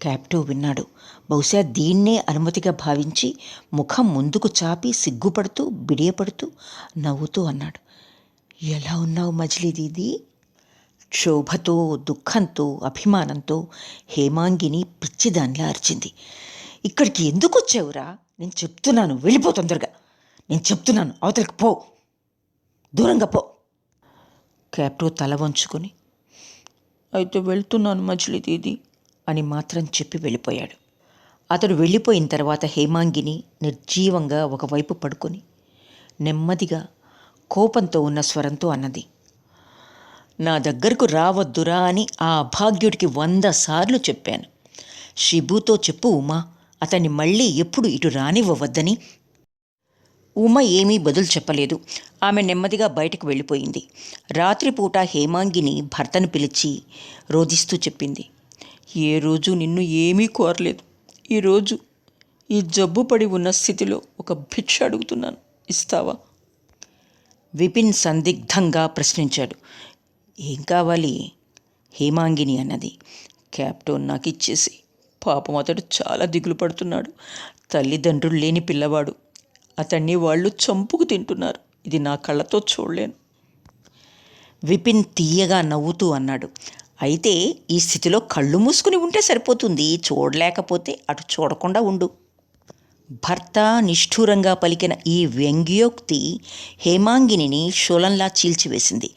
క్యాప్టో విన్నాడు. బహుశా దీన్నే అనుమతిగా భావించి ముఖం ముందుకు చాపి సిగ్గుపడుతూ బిడియపడుతూ నవ్వుతూ అన్నాడు, ఎలా ఉన్నావు మజిలీ దీదీ? క్షోభతో, దుఃఖంతో, అభిమానంతో హేమాంగిని పిచ్చిదానిలా అరిచింది. ఇక్కడికి ఎందుకు వచ్చావురా? నేను చెప్తున్నాను, వెళ్ళిపో తొందరగా. నేను చెప్తున్నాను, అవతలికి పో, దూరంగా పో. క్యాప్టో తల వంచుకొని, అయితే వెళ్తున్నాను మజిలీ దీదీ అని మాత్రం చెప్పి వెళ్ళిపోయాడు. అతడు వెళ్ళిపోయిన తర్వాత హేమాంగిని నిర్జీవంగా ఒకవైపు పడుకొని నెమ్మదిగా కోపంతో ఉన్న స్వరంతో అన్నది, నా దగ్గరకు రావద్దురా అని ఆ అభాగ్యుడికి 100 సార్లు చెప్పాను. షిబుతో చెప్పు ఉమా, అతన్ని మళ్ళీ ఎప్పుడు ఇటు రానివ్వవద్దని. ఉమ ఏమీ బదులు చెప్పలేదు. ఆమె నెమ్మదిగా బయటకు వెళ్ళిపోయింది. రాత్రిపూట హేమాంగిని భర్తను పిలిచి రోదిస్తూ చెప్పింది, ఏ రోజు నిన్ను ఏమీ కోరలేదు. ఈరోజు ఈ జబ్బు పడి ఉన్న స్థితిలో ఒక భిక్ష అడుగుతున్నాను, ఇస్తావా? విపిన్ సందిగ్ధంగా ప్రశ్నించాడు. ఏం కావాలి? హేమాంగిని అన్నది. క్యాప్టో నాకు ఇచ్చేసి. పాపం, అతడు చాలా దిగులు పడుతున్నాడు. తల్లిదండ్రులు లేని పిల్లవాడు. అతన్ని వాళ్ళు చంపుకు తింటున్నారు. ఇది నా కళ్ళతో చూడలేను. విపిన్ తీయగా నవ్వుతూ అన్నాడు, అయితే ఈ స్థితిలో కళ్ళు మూసుకుని ఉంటే సరిపోతుంది. చూడలేకపోతే అటు చూడకుండా ఉండు. భర్త నిష్ఠూరంగా పలికిన ఈ వ్యంగ్యోక్తి హేమాంగిని శూలంలా చీల్చివేసింది.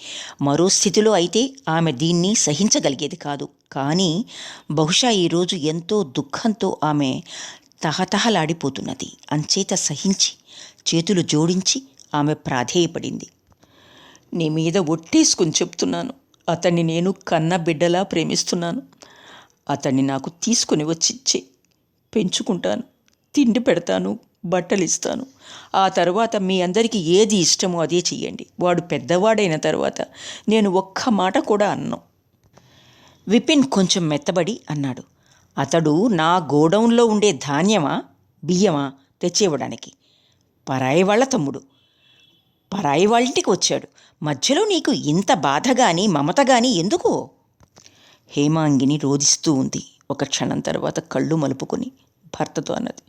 మరో స్థితిలో అయితే ఆమె దీన్ని సహించగలిగేది కాదు. కానీ బహుశా ఈరోజు ఎంతో దుఃఖంతో ఆమె తహతహలాడిపోతున్నది. అంచేత సహించి చేతులు జోడించి ఆమె ప్రాధేయపడింది. నీ మీద ఒట్టేసుకుని చెప్తున్నాను, అతన్ని నేను కన్న బిడ్డలా ప్రేమిస్తున్నాను. అతన్ని నాకు తీసుకుని వచ్చిచ్చే, పెంచుకుంటాను, తిండి పెడతాను, బట్టలిస్తాను. ఆ తర్వాత మీ అందరికీ ఏది ఇష్టమో అదే చెయ్యండి. వాడు పెద్దవాడైన తర్వాత నేను ఒక్క మాట కూడా అన్నాను. విపిన్ కొంచెం మెత్తబడి అన్నాడు, అతడు నా గోడౌన్లో ఉండే ధాన్యమా, బియ్యమా తెచ్చివ్వడానికి? పరాయి వాళ్ళ తమ్ముడు, పరాయి వాళ్ళింటికి వచ్చాడు. మధ్యలో నీకు ఇంత బాధ గాని మమత గాని ఎందుకు? హేమాంగిని రోదిస్తూ ఉంది. ఒక క్షణం తర్వాత కళ్ళు మలుపుకొని భర్తతో అన్నది,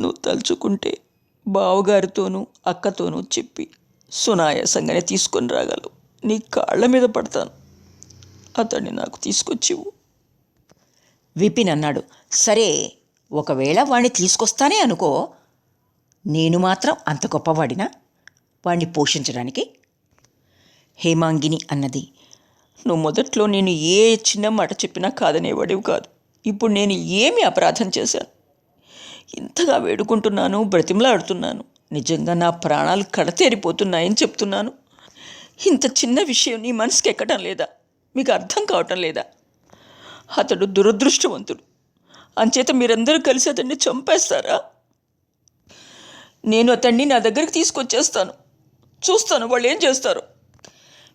నువ్వు తలుచుకుంటే బావగారితోనూ అక్కతోనూ చెప్పి సునాయాసంగానే తీసుకొని రాగలవు. నీ కాళ్ళ మీద పడతాను, అతన్ని నాకు తీసుకొచ్చివు. విపిన్ అన్నాడు, సరే, ఒకవేళ వాణ్ణి తీసుకొస్తానే అనుకో. నేను మాత్రం అంత గొప్పవాడినా వాణ్ణి పోషించడానికి? హేమాంగిని అన్నది, నువ్వు మొదట్లో నేను ఏ చిన్న మాట చెప్పినా కాదనేవాడివి కాదు. ఇప్పుడు నేను ఏమి అపరాధం చేశాను? ఇంతగా వేడుకుంటున్నాను, బ్రతిమలాడుతున్నాను. నిజంగా నా ప్రాణాలు కడతేరిపోతున్నాయని చెప్తున్నాను. ఇంత చిన్న విషయం నీ మనసుకి ఎక్కడం లేదా? మీకు అర్థం కావటం లేదా? అతడు దురదృష్టవంతుడు. అంచేత మీరందరూ కలిసి అతన్ని చంపేస్తారా? నేను అతన్ని నా దగ్గరికి తీసుకొచ్చేస్తాను. చూస్తాను వాళ్ళు ఏం చేస్తారు.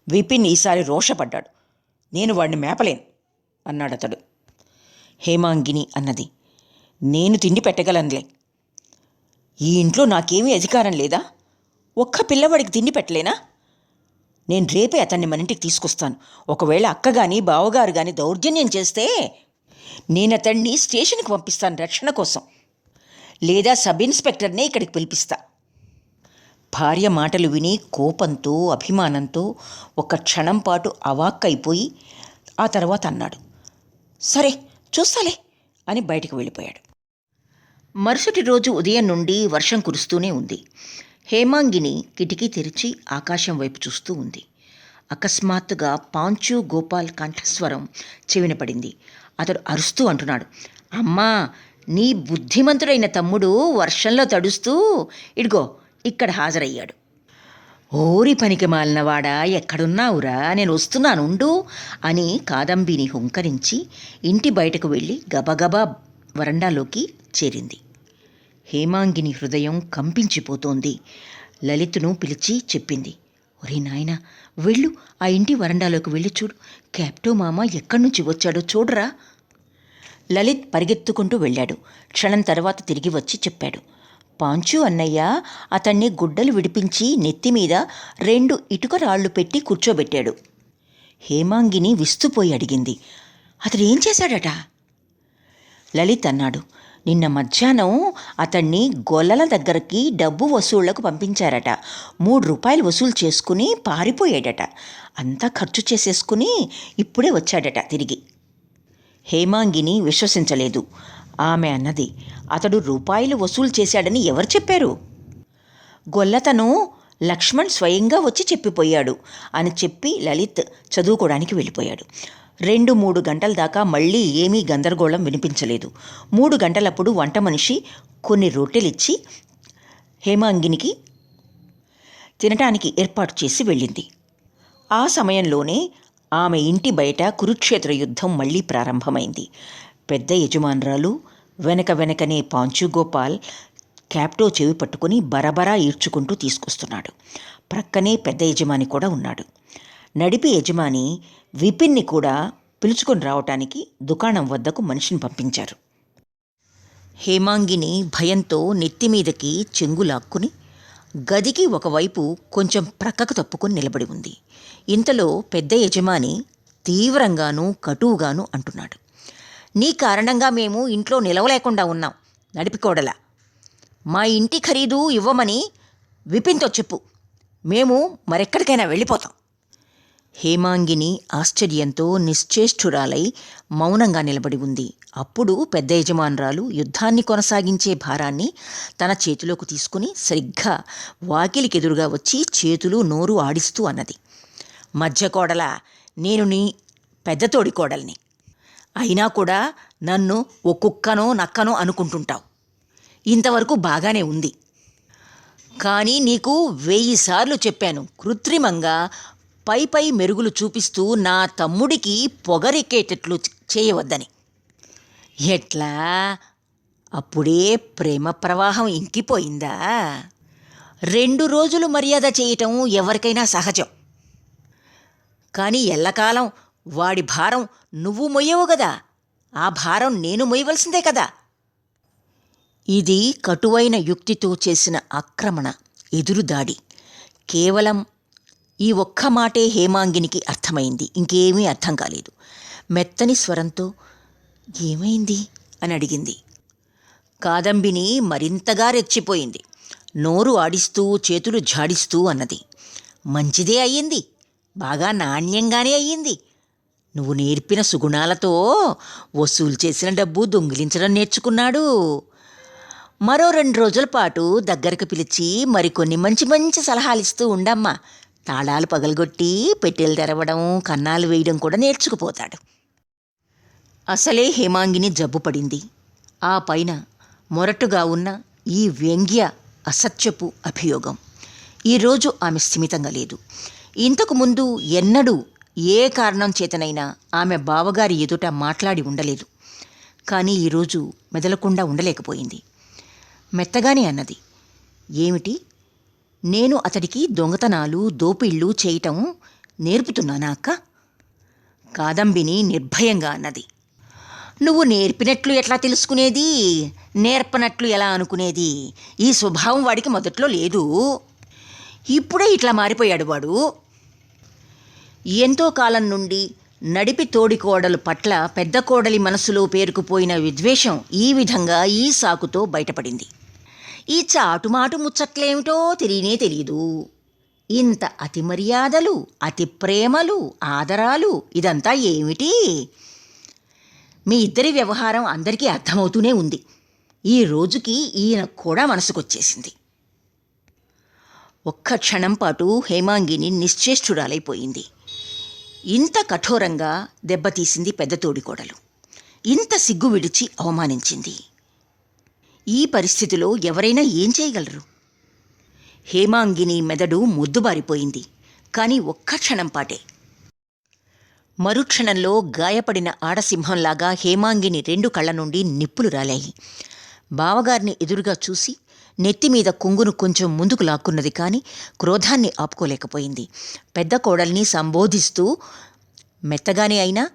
విపిన్ ఈసారి రోషపడ్డాడు. నేను వాడిని మేపలేను అన్నాడతడు. హేమాంగిని అన్నది, నేను తిండి పెట్టగలనులే. ఈ ఇంట్లో నాకేమీ అధికారం లేదా? ఒక్క పిల్లవాడికి తిండి పెట్టలేనా? నేను రేపే అతన్ని మన ఇంటికి తీసుకొస్తాను. ఒకవేళ అక్క కానీ బావగారు కానీ దౌర్జన్యం చేస్తే నేను అతన్ని స్టేషన్కి పంపిస్తాను రక్షణ కోసం, లేదా సబ్ ఇన్స్పెక్టర్నే ఇక్కడికి పిలిపిస్తా. భార్య మాటలు విని కోపంతో అభిమానంతో ఒక క్షణం పాటు అవాక్కైపోయి ఆ తర్వాత అన్నాడు, సరే చూస్తాలే అని బయటకు వెళ్ళిపోయాడు. మరుసటి రోజు ఉదయం నుండి వర్షం కురుస్తూనే ఉంది. హేమాంగిని కిటికీ తెరిచి ఆకాశం వైపు చూస్తూ ఉంది. అకస్మాత్తుగా పాంచు గోపాల్ కంఠస్వరం చెవిన పడింది. అతడు అరుస్తూ అంటున్నాడు, అమ్మా, నీ బుద్ధిమంతుడైన తమ్ముడు వర్షంలో తడుస్తూ ఇడిగో ఇక్కడ హాజరయ్యాడు. ఓరి పనికి మాలినవాడా, ఎక్కడున్నావురా, నేను వస్తున్నాను ఉండు అని కాదంబిని హుంకరించి ఇంటి బయటకు వెళ్ళి గబగబా వరండాలోకి చేరింది. హేమాంగిని హృదయం కంపించిపోతోంది. లలిత్ను పిలిచి చెప్పింది, ఒరే నాయనా, వెళ్ళు ఆ ఇంటి వరండాలోకి వెళ్ళి చూడు, క్యాప్టో మామ ఎక్కడి నుంచి వచ్చాడో చూడరా. లలిత్ పరిగెత్తుకుంటూ వెళ్ళాడు. క్షణం తర్వాత తిరిగి వచ్చి చెప్పాడు, పాంచు అన్నయ్య అతన్ని గుడ్డలు విడిపించి నెత్తిమీద 2 ఇటుక రాళ్లు పెట్టి కూర్చోబెట్టాడు. హేమాంగిని విస్తుపోయి అడిగింది, అతడు ఏం చేశాడట? లలిత్ అన్నాడు, నిన్న మధ్యాహ్నం అతన్ని గొల్లల దగ్గరికి డబ్బు వసూళ్లకు పంపించారట. 3 రూపాయలు వసూలు చేసుకుని పారిపోయాడట. అంతా ఖర్చు చేసేసుకుని ఇప్పుడే వచ్చాడట తిరిగి. హేమాంగిని విశ్వసించలేదు. ఆమె అన్నది, అతడు రూపాయలు వసూలు చేశాడని ఎవరు చెప్పారు? గొల్లతను లక్ష్మణ్ స్వయంగా వచ్చి చెప్పిపోయాడు అని చెప్పి లలిత్ చదువుకోవడానికి వెళ్ళిపోయాడు. 2-3 గంటల దాకా మళ్ళీ ఏమీ గందరగోళం వినిపించలేదు. 3 గంటలప్పుడు వంట మనిషి కొన్ని రొట్టెలిచ్చి హేమాంగినికి తినటానికి ఏర్పాటు చేసి వెళ్ళింది. ఆ సమయంలోనే ఆమె ఇంటి బయట కురుక్షేత్ర యుద్ధం మళ్ళీ ప్రారంభమైంది. పెద్ద యజమానురాలు వెనకనే పాంచుగోపాల్ క్యాప్టో చెవి పట్టుకుని బరబరా ఈడ్చుకుంటూ తీసుకొస్తున్నాడు. ప్రక్కనే పెద్ద యజమాని కూడా ఉన్నాడు. నడిపి యజమాని విపిన్ని కూడా పిలుచుకొని రావటానికి దుకాణం వద్దకు మనిషిని పంపించారు. హేమాంగిని భయంతో నెత్తిమీదకి చెంగులాక్కుని గదికి ఒకవైపు కొంచెం ప్రక్కకు తప్పుకొని నిలబడి ఉంది. ఇంతలో పెద్ద యజమాని తీవ్రంగానూ కటువుగాను అంటున్నాడు, నీ కారణంగా మేము ఇంట్లో నిలవలేకుండా ఉన్నాం. నడిపికోడలా, మా ఇంటి ఖరీదు ఇవ్వమని విపిన్తో చెప్పు, మేము మరెక్కడికైనా వెళ్ళిపోతాం. హేమాంగిని ఆశ్చర్యంతో నిశ్చేష్టురాలై మౌనంగా నిలబడి ఉంది. అప్పుడు పెద్ద యజమానురాలు యుద్ధాన్ని కొనసాగించే భారాన్ని తన చేతిలోకి తీసుకుని సరిగ్గా వాకిలికెదురుగా వచ్చి చేతులు నోరు ఆడిస్తూ అన్నది, మధ్య కోడల, నేను నీ పెద్దతోడి కోడల్ని. అయినా కూడా నన్ను ఓ కుక్కనో నక్కనో అనుకుంటుంటావు. ఇంతవరకు బాగానే ఉంది. కానీ నీకు 1000 సార్లు చెప్పాను, కృత్రిమంగా పై మెరుగులు చూపిస్తూ నా తమ్ముడికి పొగరెక్కేటట్లు చేయవద్దని. ఎట్లా? అప్పుడే ప్రేమ ప్రవాహం ఇంకిపోయిందా? 2 రోజులు మర్యాద చేయటం ఎవరికైనా సహజం. కానీ ఎల్లకాలం వాడి భారం నువ్వు మొయ్యవు కదా, ఆ భారం నేను మొయ్యవలసిందే కదా. ఇది కటువైన యుక్తితో చేసిన ఆక్రమణ, ఎదురుదాడి. కేవలం ఈ ఒక్క మాటే హేమాంగినికి అర్థమైంది. ఇంకేమీ అర్థం కాలేదు. మెత్తని స్వరంతో ఏమైంది అని అడిగింది. కాదంబిని మరింతగా రెచ్చిపోయింది. నోరు ఆడిస్తూ చేతులు జాడిస్తూ అన్నది, మంచిదే అయ్యింది, బాగా నాణ్యంగానే అయ్యింది. నువ్వు నేర్పిన సుగుణాలతో వసూలు చేసిన డబ్బు దొంగిలించడం నేర్చుకున్నాడు. మరో 2 రోజుల పాటు దగ్గరకు పిలిచి మరికొన్ని మంచి మంచి సలహాలు ఇస్తూ ఉండమ్మా. తాళాలు పగలగొట్టి పెట్టెలు తెరవడం, కన్నాలు వేయడం కూడా నేర్చుకుపోతాడు. అసలే హేమాంగిని జబ్బు పడింది. ఆ పైన మొరటుగా ఉన్న ఈ వ్యంగ్య అసత్యపు అభియోగం. ఈరోజు ఆమె స్థిమితంగా లేదు. ఇంతకు ముందు ఎన్నడూ ఏ కారణం చేతనైనా ఆమె బావగారి ఎదుట మాట్లాడి ఉండలేదు. కానీ ఈరోజు మెదలకుండా ఉండలేకపోయింది. మెత్తగానే అన్నది, ఏమిటి? నేను అతడికి దొంగతనాలు దోపిళ్ళు చేయటం నేర్పుతున్నానా అక్క? కాదంబిని నిర్భయంగా అన్నది. నువ్వు నేర్పినట్లు ఎట్లా తెలుసుకునేది, నేర్పనట్లు ఎలా అనుకునేది? ఈ స్వభావం వాడికి మొదట్లో లేదు, ఇప్పుడే ఇట్లా మారిపోయాడు వాడు. ఎంతో కాలం నుండి నడిపి తోడికోడలు పట్ల పెద్ద కోడలి మనసులో పేరుకుపోయిన విద్వేషం ఈ విధంగా ఈ సాకుతో బయటపడింది. ఈ చాటుమాటు ముచ్చట్లేమిటో తెలియదు. ఇంత అతి మర్యాదలు, అతి ప్రేమలు, ఆదరాలు, ఇదంతా ఏమిటి? మీ ఇద్దరి వ్యవహారం అందరికీ అర్థమవుతూనే ఉంది. ఈ రోజుకి ఈయన కూడా మనసుకొచ్చేసింది. ఒక్క క్షణం పాటు హేమాంగిని నిశ్చేష్టురాలైపోయింది. ఇంత కఠోరంగా దెబ్బతీసింది పెద్ద తోడికోడలు. ఇంత సిగ్గు విడిచి అవమానించింది. ఈ పరిస్థితిలో ఎవరైనా ఏం చేయగలరు? హేమాంగిని మెదడు మొద్దుబారిపోయింది. కానీ ఒక్క క్షణం పాటే. మరుక్షణంలో గాయపడిన ఆడసింహంలాగా హేమాంగిని 2 కళ్ళ నుండి నిప్పులు రాలాయి. బావగారిని ఎదురుగా చూసి నెత్తిమీద కొంగును కొంచెం ముందుకు లాక్కున్నది, కానీ క్రోధాన్ని ఆపుకోలేకపోయింది. పెద్ద కోడల్ని సంబోధిస్తూ మెత్తగానే అయినా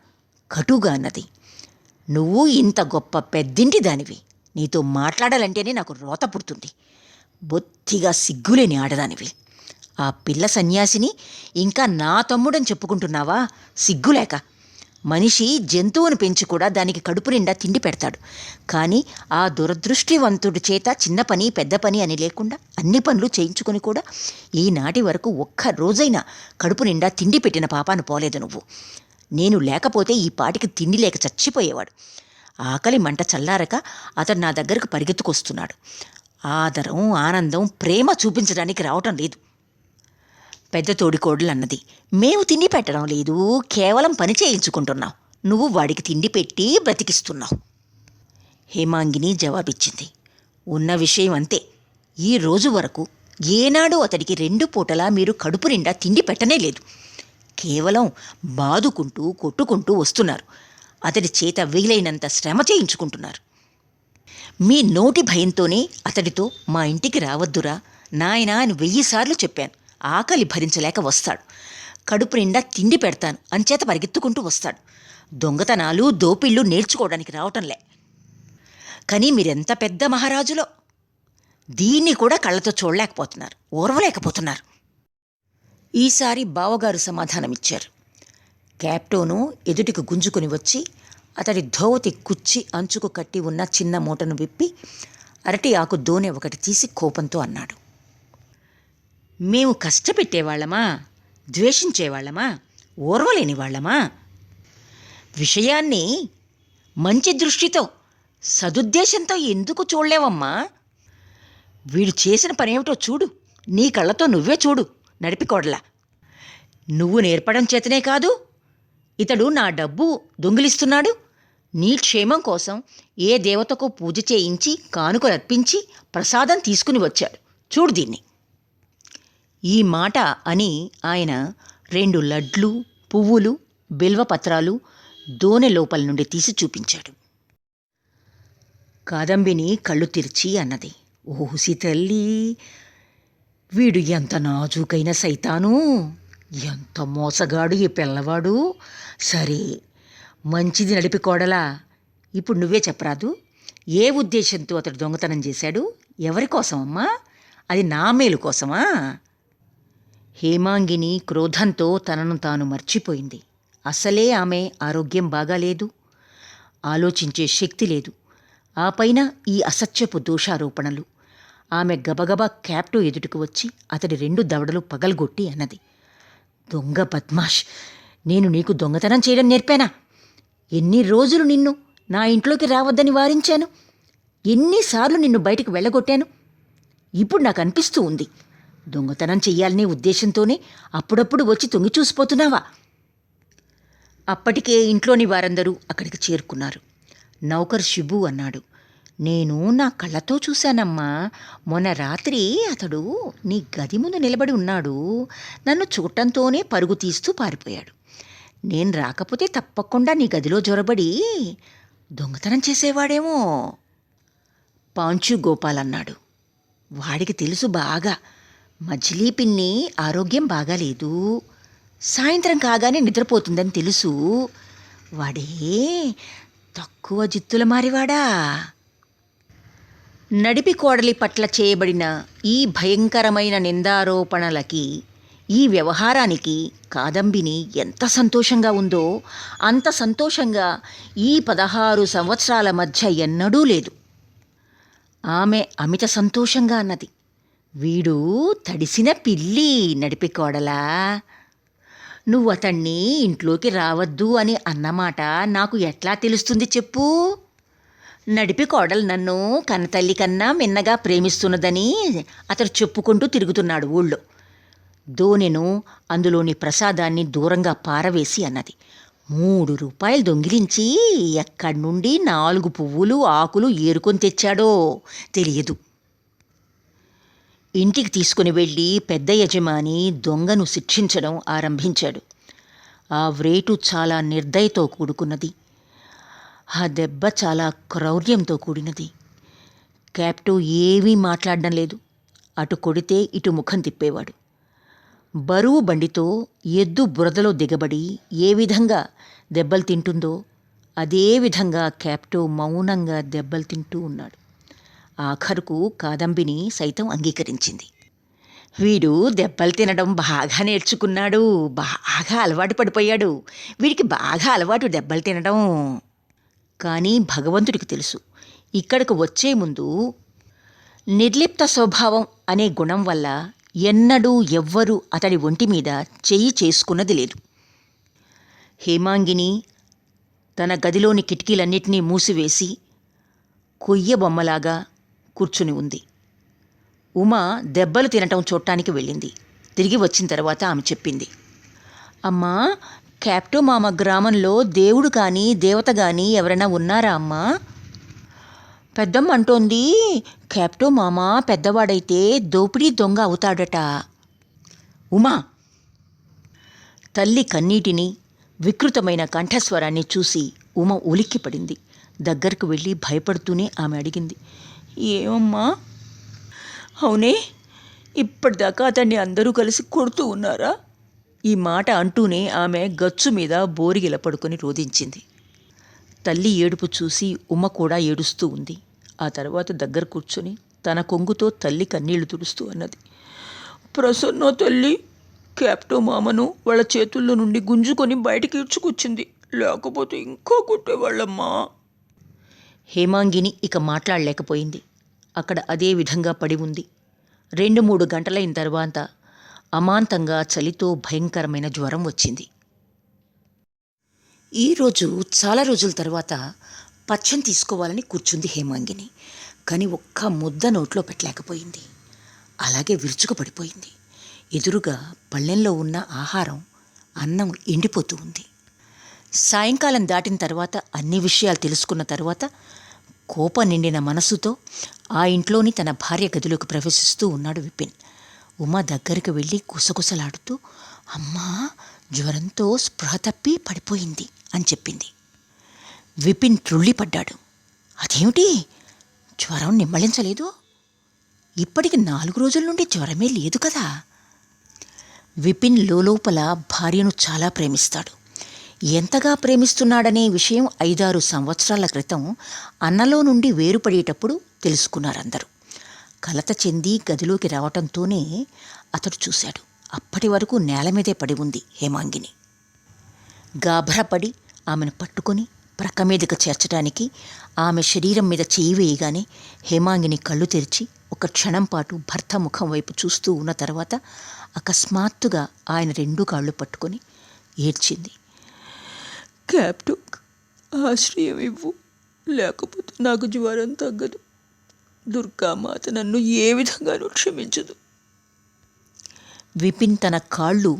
కటుగా అన్నది. నువ్వు ఇంత గొప్ప పెద్దింటి దానివి, నీతో మాట్లాడాలంటేనే నాకు రోత పుడుతుంది. బొత్తిగా సిగ్గులేని ఆడదానివి. ఆ పిల్ల సన్యాసిని ఇంకా నా తమ్ముడని చెప్పుకుంటున్నావా? సిగ్గులేక. మనిషి జంతువును పెంచి కూడా దానికి కడుపు నిండా తిండి పెడతాడు. కానీ ఆ దురదృష్టివంతుడి చేత చిన్న పని పెద్ద పని అని లేకుండా అన్ని పనులు చేయించుకొని కూడా ఈనాటి వరకు ఒక్క రోజైనా కడుపు నిండా తిండి పెట్టిన పాపాను పోలేదు నువ్వు. నేను లేకపోతే ఈ పాటికి తిండి లేక చచ్చిపోయేవాడు. ఆకలి మంట చల్లారక అతడు నా దగ్గరకు పరిగెత్తుకొస్తున్నాడు. ఆదరం, ఆనందం, ప్రేమ చూపించడానికి రావటం లేదు. పెద్ద తోడికోడలు అన్నది. మేము తిండి పెట్టడం లేదు, కేవలం పని చేయించుకుంటున్నాం. నువ్వు వాడికి తిండి పెట్టి బ్రతికిస్తున్నావు. హేమాంగిని జవాబిచ్చింది. ఉన్న విషయం అంతే. ఈ రోజు వరకు ఏనాడు అతడికి 2 పూటలా మీరు కడుపు నిండా తిండి పెట్టనే లేదు. కేవలం బాదుకుంటూ కొట్టుకుంటూ వస్తున్నారు. అతడి చేత వీలైనంత శ్రమ చేయించుకుంటున్నారు. మీ నోటి భయంతోనే అతడితో మా ఇంటికి రావద్దురా నాయనా అని 1000 సార్లు చెప్పాను. ఆకలి భరించలేక వస్తాడు. కడుపు నిండా తిండి పెడతాను అంచేత పరిగెత్తుకుంటూ వస్తాడు. దొంగతనాలు దోపిళ్ళు నేర్చుకోవడానికి రావటంలే. కానీ మీరెంత పెద్ద మహారాజులో దీన్ని కూడా కళ్ళతో చూడలేకపోతున్నారు, ఓర్వలేకపోతున్నారు. ఈసారి బావగారు సమాధానమిచ్చారు. క్యాప్టోను ఎదుటికి గుంజుకుని వచ్చి అతడి ధోవతి కుచ్చి అంచుకు కట్టి ఉన్న చిన్న మూటను విప్పి అరటి ఆకు దోనె ఒకటి తీసి కోపంతో అన్నాడు. మేము కష్టపెట్టేవాళ్ళమా, ద్వేషించేవాళ్ళమా, ఓర్వలేని వాళ్ళమా? విషయాన్ని మంచి దృష్టితో సదుద్దేశంతో ఎందుకు చూడలేవమ్మా? వీడు చేసిన పనేమిటో చూడు, నీ కళ్ళతో నువ్వే చూడు నడిపికోడలా. నువ్వు నేర్పడం చేతనే కాదు, ఇతడు నా డబ్బు దొంగిలిస్తున్నాడు. నీ క్షేమం కోసం ఏ దేవతకు పూజ చేయించి కానుకలర్పించి ప్రసాదం తీసుకుని వచ్చాడు. చూడు దీన్ని. ఈ మాట అని ఆయన 2 లడ్లు, పువ్వులు, బిల్వపత్రాలు దోనె లోపల నుండి తీసి చూపించాడు. కాదంబిని కళ్ళు తెరిచి అన్నది. ఓసి తల్లి, వీడు ఎంత నాజూకైన సైతాను, ఎంత మోసగాడు ఈ పిల్లవాడు. సరే, మంచిది నడిపికోడలా. ఇప్పుడు నువ్వే చెప్పరాదు, ఏ ఉద్దేశంతో అతడు దొంగతనం చేశాడు? ఎవరి కోసమమ్మా? అది నా మేలు కోసమా? హేమాంగిని క్రోధంతో తనను తాను మర్చిపోయింది. అసలే ఆమె ఆరోగ్యం బాగాలేదు, ఆలోచించే శక్తి లేదు. ఆ పైన ఈ అసత్యపు దోషారోపణలు. ఆమె గబగబా క్యాప్టో ఎదుటికి వచ్చి అతడి 2 దవడలు పగలగొట్టి అన్నది. దొంగ బద్మాష్, నేను నీకు దొంగతనం చేయడం నేర్పానా? ఎన్ని రోజులు నిన్ను నా ఇంట్లోకి రావద్దని వారించాను, ఎన్నిసార్లు నిన్ను బయటకు వెళ్ళగొట్టాను. ఇప్పుడు నాకు అనిపిస్తూ ఉంది, దొంగతనం చెయ్యాలనే ఉద్దేశంతోనే అప్పుడప్పుడు వచ్చి తొంగి చూసిపోతున్నావా? అప్పటికే ఇంట్లోని వారందరూ అక్కడికి చేరుకున్నారు. నౌకర్ షిబు అన్నాడు. నేను నా కళ్ళతో చూశానమ్మా. మొన్న రాత్రి అతడు నీ గది ముందు నిలబడి ఉన్నాడు. నన్ను చూడటంతోనే పరుగు తీస్తూ పారిపోయాడు. నేను రాకపోతే తప్పకుండా నీ గదిలో జొరబడి దొంగతనం చేసేవాడేమో. పాంచు గోపాల్ అన్నాడు. వాడికి తెలుసు బాగా, మజిలీ పిన్ని ఆరోగ్యం బాగాలేదు, సాయంత్రం కాగానే నిద్రపోతుందని తెలుసు. వాడే తక్కువ జిత్తుల మారివాడా. నడిపి కోడలి పట్ల చేయబడిన ఈ భయంకరమైన నిందారోపణలకి, ఈ వ్యవహారానికి కాదంబిని ఎంత సంతోషంగా ఉందో అంత సంతోషంగా ఈ 16 సంవత్సరాల మధ్య ఎన్నడూ లేదు. ఆమె అమిత సంతోషంగా అన్నది, వీడు తడిసిన పిల్లి నడిపి కోడలా. నువ్వు అతన్ని ఇంట్లోకి రావద్దు అని అన్నమాట నాకు ఎట్లా తెలుస్తుంది చెప్పు? నడిపి కోడలు నన్ను కన్నతల్లి కన్నా మిన్నగా ప్రేమిస్తున్నదని అతడు చెప్పుకుంటూ తిరుగుతున్నాడు ఊళ్ళో. దోనెను అందులోని ప్రసాదాన్ని దూరంగా పారవేసి అన్నది, 3 రూపాయలు దొంగిలించి ఎక్కడి నుండి 4 పువ్వులు ఆకులు ఏరుకొని తెచ్చాడో తెలియదు. ఇంటికి తీసుకుని వెళ్ళి పెద్ద యజమాని దొంగను శిక్షించడం ఆరంభించాడు. ఆ వ్రేటు చాలా నిర్దయతో కూడుకున్నది. ఆ దెబ్బ చాలా క్రౌర్యంతో కూడినది. క్యాప్టో ఏమీ మాట్లాడడం లేదు. అటు కొడితే ఇటు ముఖం తిప్పేవాడు. బరువు బండితో ఎద్దు బురదలో దిగబడి ఏ విధంగా దెబ్బలు తింటుందో అదే విధంగా క్యాప్టో మౌనంగా దెబ్బలు తింటూ ఉన్నాడు. ఆఖరుకు కాదంబిని సైతం అంగీకరించింది. వీడు దెబ్బలు తినడం బాగా నేర్చుకున్నాడు, బాగా అలవాటు పడిపోయాడు, వీడికి బాగా అలవాటు దెబ్బలు తినడం. కానీ భగవంతుడికి తెలుసు, ఇక్కడికి వచ్చే ముందు నిర్లిప్త స్వభావం అనే గుణం వల్ల ఎన్నడూ ఎవ్వరూ అతడి ఒంటి మీద చెయ్యి చేసుకున్నది లేదు. హేమాంగిని తన గదిలోని కిటికీలన్నిటినీ మూసివేసి కొయ్య బొమ్మలాగా కూర్చుని ఉంది. ఉమ దెబ్బలు తినటం చూడటానికి వెళ్ళింది. తిరిగి వచ్చిన తర్వాత ఆమె చెప్పింది, అమ్మా, క్యాప్టో మామ గ్రామంలో దేవుడు కానీ దేవత కానీ ఎవరైనా ఉన్నారా అమ్మా? పెద్దమ్మ అంటోంది, క్యాప్టో మామ పెద్దవాడైతే దోపిడీ దొంగ అవుతాడట. ఉమా! తల్లి కన్నీటిని, వికృతమైన కంఠస్వరాన్ని చూసి ఉమ ఉలిక్కిపడింది. దగ్గరకు వెళ్ళి భయపడుతూనే ఆమె అడిగింది, ఏమమ్మా? అవునే, ఇప్పటిదాకా అతన్ని అందరూ కలిసి కొడుతూ ఉన్నారా? ఈ మాట అంటూనే ఆమె గచ్చు మీద బోరిగిల పడుకొని రోదించింది. తల్లి ఏడుపు చూసి ఉమ్మ కూడా ఏడుస్తూ ఉంది. ఆ తర్వాత దగ్గర కూర్చొని తన కొంగుతో తల్లి కన్నీళ్లు తుడుస్తూ అన్నది, ప్రసన్న తల్లి క్యాప్టో మామను వాళ్ళ చేతుల్లో నుండి గుంజుకొని బయటికి ఈడ్చుకొచ్చింది, లేకపోతే ఇంకా కొట్టేవాళ్ళమ్మా. హేమాంగిని ఇక మాట్లాడలేకపోయింది. అక్కడ అదే విధంగా పడి ఉంది. 2-3 గంటలైన తర్వాత అమాంతంగా చలితో భయంకరమైన జ్వరం వచ్చింది. ఈరోజు చాలా రోజుల తర్వాత పచ్చం తీసుకోవాలని కూర్చుంది హేమాంగిని. కానీ ఒక్క ముద్ద నోట్లో పెట్టలేకపోయింది. అలాగే విరుచుకుపడిపోయింది. ఎదురుగా పళ్ళెంలో ఉన్న ఆహారం, అన్నం ఎండిపోతూ ఉంది. సాయంకాలం దాటిన తర్వాత అన్ని విషయాలు తెలుసుకున్న తర్వాత కోపం నిండిన మనసుతో ఆ ఇంట్లోని తన భార్య గదిలోకి ప్రవేశిస్తూ ఉన్నాడు విపిన్. ఉమ దగ్గరికి వెళ్ళి కుసకుసలాడుతూ, అమ్మా, జ్వరంతో స్పృహ తప్పి పడిపోయింది అని చెప్పింది. విపిన్ త్రుళ్ళిపడ్డాడు. అదేమిటి, జ్వరం నిమ్మళించలేదు? ఇప్పటికి 4 రోజుల నుండి జ్వరమే లేదు కదా. విపిన్ లోపల భార్యను చాలా ప్రేమిస్తాడు. ఎంతగా ప్రేమిస్తున్నాడనే విషయం 5-6 సంవత్సరాల క్రితం అన్నలో నుండి వేరుపడేటప్పుడు తెలుసుకున్నారందరూ. కలత చెంది గదిలోకి రావటంతోనే అతడు చూశాడు. అప్పటి వరకు నేల మీదే పడి ఉంది హేమాంగిని. గాభరాపడి ఆమెను పట్టుకొని ప్రక్క మీదకు చేర్చడానికి ఆమె శరీరం మీద చేయి వేయగానే హేమాంగిని కళ్ళు తెరిచి ఒక క్షణం పాటు భర్త ముఖం వైపు చూస్తూ ఉన్న తర్వాత అకస్మాత్తుగా ఆయన 2 కాళ్ళు పట్టుకొని ఏడ్చింది. క్యాప్టో, ఆశ్రయం ఇవ్వు, లేకపోతే నాకు జ్వరం తగ్గదు. దుర్గామాత నన్ను ఏ విధంగానూ క్షమించదు. విపిన్ తన కాళ్ళు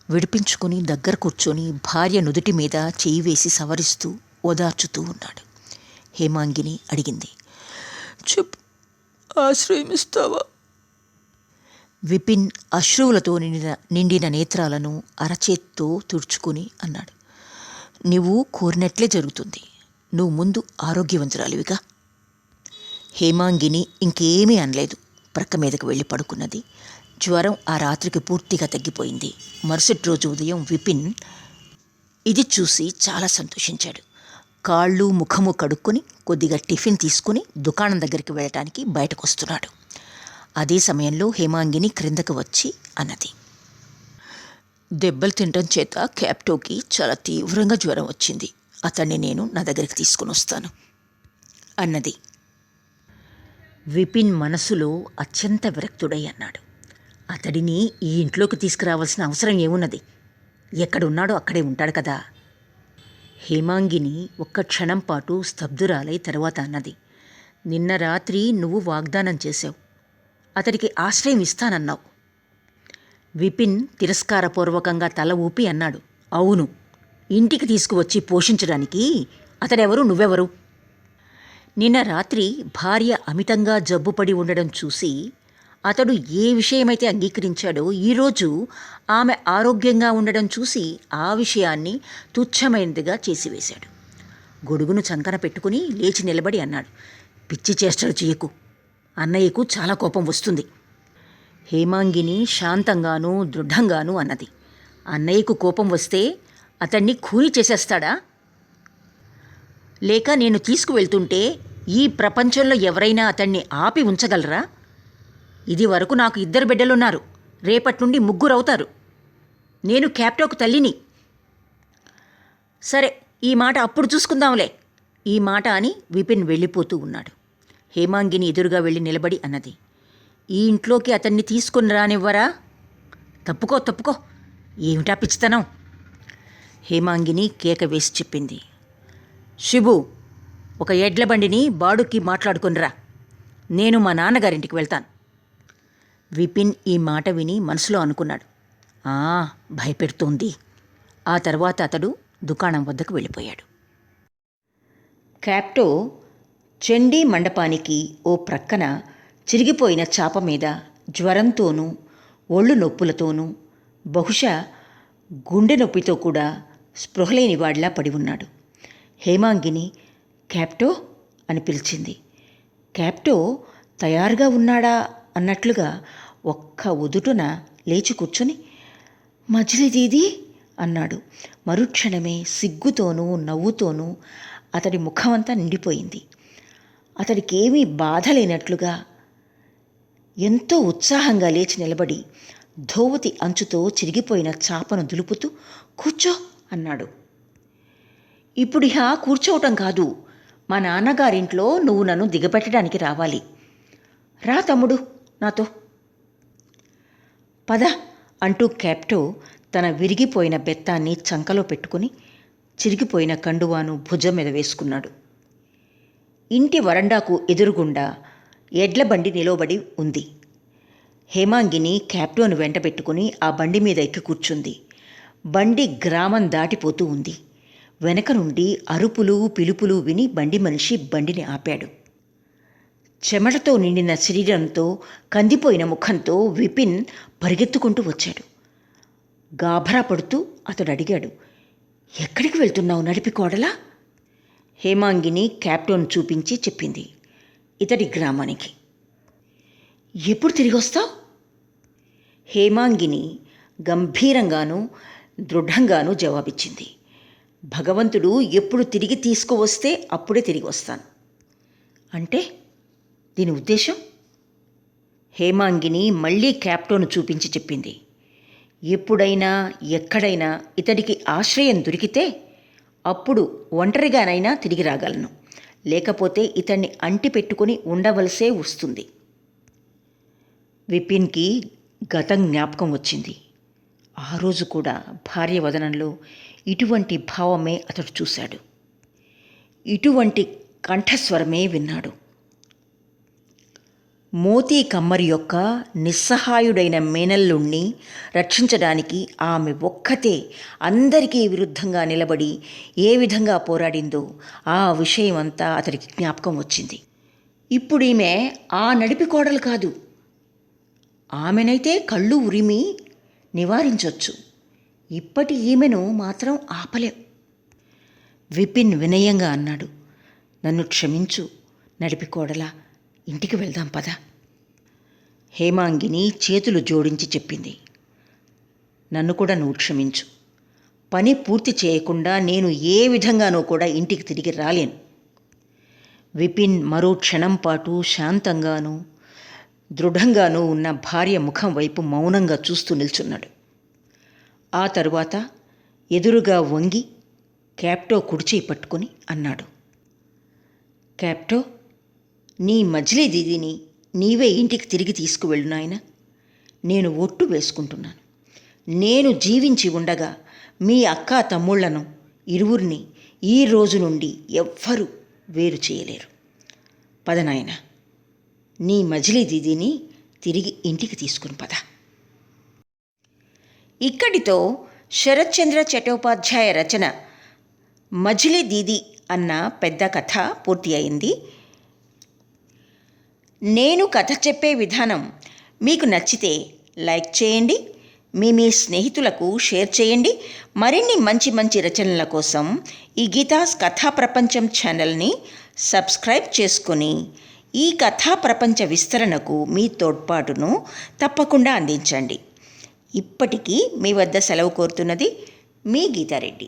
విడిపించుకొని దగ్గర కూర్చొని భార్య నుదుటి మీద చేయి వేసి సవరిస్తూ ఓదార్చుతూ ఉన్నాడు. హేమాంగిని అడిగింది, చెప్పు, ఆశ్రయం ఇస్తావా? విపిన్ అశ్రువులతో నిండిన నేత్రాలను అరచేత్తో తుడుచుకుని అన్నాడు, నువ్వు కోరినట్లే జరుగుతుంది. నువ్వు ముందు ఆరోగ్యవంతురాలివిగా. హేమాంగిని ఇంకేమీ అనలేదు. ప్రక్క మీదకు వెళ్ళి పడుకున్నది. జ్వరం ఆ రాత్రికి పూర్తిగా తగ్గిపోయింది. మరుసటి రోజు ఉదయం విపిన్ ఇది చూసి చాలా సంతోషించాడు. కాళ్ళు ముఖము కడుక్కొని కొద్దిగా టిఫిన్ తీసుకుని దుకాణం దగ్గరికి వెళ్ళటానికి బయటకు వస్తున్నాడు. అదే సమయంలో హేమాంగిని క్రిందకు వచ్చి అన్నది, దెబ్బలు తినడం చేత క్యాప్టోకి చాలా తీవ్రంగా జ్వరం వచ్చింది. అతన్ని నేను నా దగ్గరికి తీసుకుని వస్తాను అన్నది. విపిన్ మనసులో అత్యంత విరక్తుడై అన్నాడు, అతడిని ఈ ఇంట్లోకి తీసుకురావాల్సిన అవసరం ఏమున్నది? ఎక్కడున్నాడో అక్కడే ఉంటాడు కదా. హేమాంగిని ఒక్క క్షణం పాటు స్తబ్దురాలై తర్వాత అన్నది, నిన్న రాత్రి నువ్వు వాగ్దానం చేశావు, అతడికి ఆశ్రయం ఇస్తానన్నావు. విపిన్ తిరస్కారపూర్వకంగా తల ఊపి అన్నాడు, అవును, ఇంటికి తీసుకువచ్చి పోషించడానికి అతడెవరు, నువ్వెవరు? నిన్న రాత్రి భార్య అమితంగా జబ్బుపడి ఉండడం చూసి అతడు ఏ విషయమైతే అంగీకరించాడో ఈరోజు ఆమె ఆరోగ్యంగా ఉండడం చూసి ఆ విషయాన్ని తుచ్చమైనదిగా చేసివేశాడు. గొడుగును చంకన పెట్టుకుని లేచి నిలబడి అన్నాడు, పిచ్చి చేష్టలు చేయకు, అన్నయ్యకు చాలా కోపం వస్తుంది. హేమాంగిని శాంతంగానూ దృఢంగానూ అన్నది, అన్నయ్యకు కోపం వస్తే అతన్ని ఖూనీ చేసేస్తాడా? లేక నేను తీసుకువెళ్తుంటే ఈ ప్రపంచంలో ఎవరైనా అతన్ని ఆపి ఉంచగలరా? ఇది వరకు నాకు 2 బిడ్డలున్నారు, రేపటి నుండి 3 అవుతారు. నేను క్యాప్టోకు తల్లిని. సరే, ఈ మాట అప్పుడు చూసుకుందాంలే. ఈ మాట అని విపిన్ వెళ్ళిపోతూ ఉన్నాడు. హేమాంగిని ఎదురుగా వెళ్ళి నిలబడి అన్నది, ఈ ఇంట్లోకి అతన్ని తీసుకుని రానివ్వరా? తప్పుకో తప్పుకో, ఏమిటా పిచ్చితనం? హేమాంగిని కేక వేసి చెప్పింది, శిబు, ఒక ఎడ్ల బండిని బాడుకి మాట్లాడుకునిరా, నేను మా నాన్నగారింటికి వెళ్తాను. విపిన్ ఈ మాట విని మనసులో అనుకున్నాడు, భయపెడుతోంది. ఆ తర్వాత అతడు దుకాణం వద్దకు వెళ్ళిపోయాడు. క్యాప్టో చండీ మండపానికి ఓ ప్రక్కన చిరిగిపోయిన చాప మీద జ్వరంతోనూ ఒళ్ళు నొప్పులతోనూ బహుశా గుండె నొప్పితో కూడా స్పృహలేనివాడిలా పడి ఉన్నాడు. హేమాంగిని క్యాప్టో అని పిలిచింది. క్యాప్టో తయారుగా ఉన్నాడా అన్నట్లుగా ఒక్క ఉదుటున లేచి కూర్చొని మజిలీ దీదీ అన్నాడు. మరుక్షణమే సిగ్గుతోనూ నవ్వుతోనూ అతడి ముఖమంతా నిండిపోయింది. అతడికేమీ బాధ లేనట్లుగా ఎంతో ఉత్సాహంగా లేచి నిలబడి ధోవతి అంచుతో చిరిగిపోయిన చాపను దులుపుతూ కూర్చో అన్నాడు. ఇప్పుడిహ కూర్చోవటం కాదు, మా నాన్నగారింట్లో నువ్వు నన్ను దిగబెట్టడానికి రావాలి. రా తమ్ముడు నాతో. పద అంటూ క్యాప్టో తన విరిగిపోయిన బెత్తాన్ని చంకలో పెట్టుకుని చిరిగిపోయిన కండువాను భుజం మీద వేసుకున్నాడు. ఇంటి వరండాకు ఎదురుగుండా ఎడ్ల బండి నిలబడి ఉంది. హేమాంగిని క్యాప్టోను వెంట పెట్టుకుని ఆ బండి మీద ఎక్కి కూర్చుంది. బండి గ్రామం దాటిపోతూ ఉంది. వెనక నుండి అరుపులు పిలుపులు విని బండి మనిషి బండిని ఆపాడు. చెమటతో నిండిన శరీరంతో కందిపోయిన ముఖంతో విపిన్ పరిగెత్తుకుంటూ వచ్చాడు. గాభరా పడుతూ అతడు అడిగాడు, ఎక్కడికి వెళ్తున్నావు నడిపి కోడలా? హేమాంగిని క్యాప్టోను చూపించి చెప్పింది, ఇతడి గ్రామానికి. ఎప్పుడు తిరిగి వస్తావు? హేమాంగిని గంభీరంగానూ దృఢంగానూ జవాబిచ్చింది, భగవంతుడు ఎప్పుడు తిరిగి తీసుకువస్తే అప్పుడే తిరిగి వస్తాను. అంటే దీని ఉద్దేశం? హేమాంగిని మళ్ళీ క్యాప్టోను చూపించి చెప్పింది, ఎప్పుడైనా ఎక్కడైనా ఇతడికి ఆశ్రయం దొరికితే అప్పుడు ఒంటరిగానైనా తిరిగి రాగలను, లేకపోతే ఇతన్ని అంటి పెట్టుకుని ఉండవలసే వస్తుంది. విపిన్కి గతం జ్ఞాపకం వచ్చింది. ఆ రోజు కూడా భార్య వదనంలో ఇటువంటి భావమే అతడు చూశాడు, ఇటువంటి కంఠస్వరమే విన్నాడు. మోతీ కమ్మరి యొక్క నిస్సహాయుడైన మేనల్లుణ్ణి రక్షించడానికి ఆమె ఒక్కతే అందరికీ విరుద్ధంగా నిలబడి ఏ విధంగా పోరాడిందో ఆ విషయమంతా అతడికి జ్ఞాపకం వచ్చింది. ఇప్పుడు ఈమె ఆ నడిపి కోడలు కాదు. ఆమెనైతే కళ్ళు ఉరిమి నివారించొచ్చు, ఇప్పటి ఈమెను మాత్రం ఆపలేం. విపిన్ వినయంగా అన్నాడు, నన్ను క్షమించు నడిపి కోడలా, ఇంటికి వెళ్దాం పద. హేమాంగిని చేతులు జోడించి చెప్పింది. నన్ను కూడా నువ్వు క్షమించు. పని పూర్తి చేయకుండా నేను ఏ విధంగానూ కూడా ఇంటికి తిరిగి రాలేను. విపిన్ మరో క్షణం పాటు శాంతంగానూ దృఢంగానూ ఉన్న భార్య ముఖం వైపు మౌనంగా చూస్తూ నిల్చున్నాడు. ఆ తరువాత ఎదురుగా వంగి క్యాప్టో కుడిచేయి పట్టుకొని అన్నాడు. క్యాప్టో, నీ మజిలీ దీదిని నీవే ఇంటికి తిరిగి తీసుకువెళ్ళు నాయనా. నేను ఒట్టు వేసుకుంటున్నాను. నేను జీవించి ఉండగా మీ అక్కా తమ్ముళ్లను ఇరువురిని ఈ రోజు నుండి ఎవ్వరూ వేరు చేయలేరు. పద నాయనా, నీ మజిలీ దీదిని తిరిగి ఇంటికి తీసుకుని పద. ఇక్కడితో శరత్చంద్ర చట్టోపాధ్యాయ రచన మజిలీ దీది అన్న పెద్ద కథ పూర్తి అయింది. నేను కథ చెప్పే విధానం మీకు నచ్చితే లైక్ చేయండి, మీ స్నేహితులకు షేర్ చేయండి. మరిన్ని మంచి మంచి రచనల కోసం ఈ గీతాస్ కథా ప్రపంచం ఛానల్ని సబ్స్క్రైబ్ చేసుకొని ఈ కథా ప్రపంచ విస్తరణకు మీ తోడ్పాటును తప్పకుండా అందించండి. ఇప్పటికీ మీ వద్ద సెలవు కోరుతున్నది మీ గీతారెడ్డి.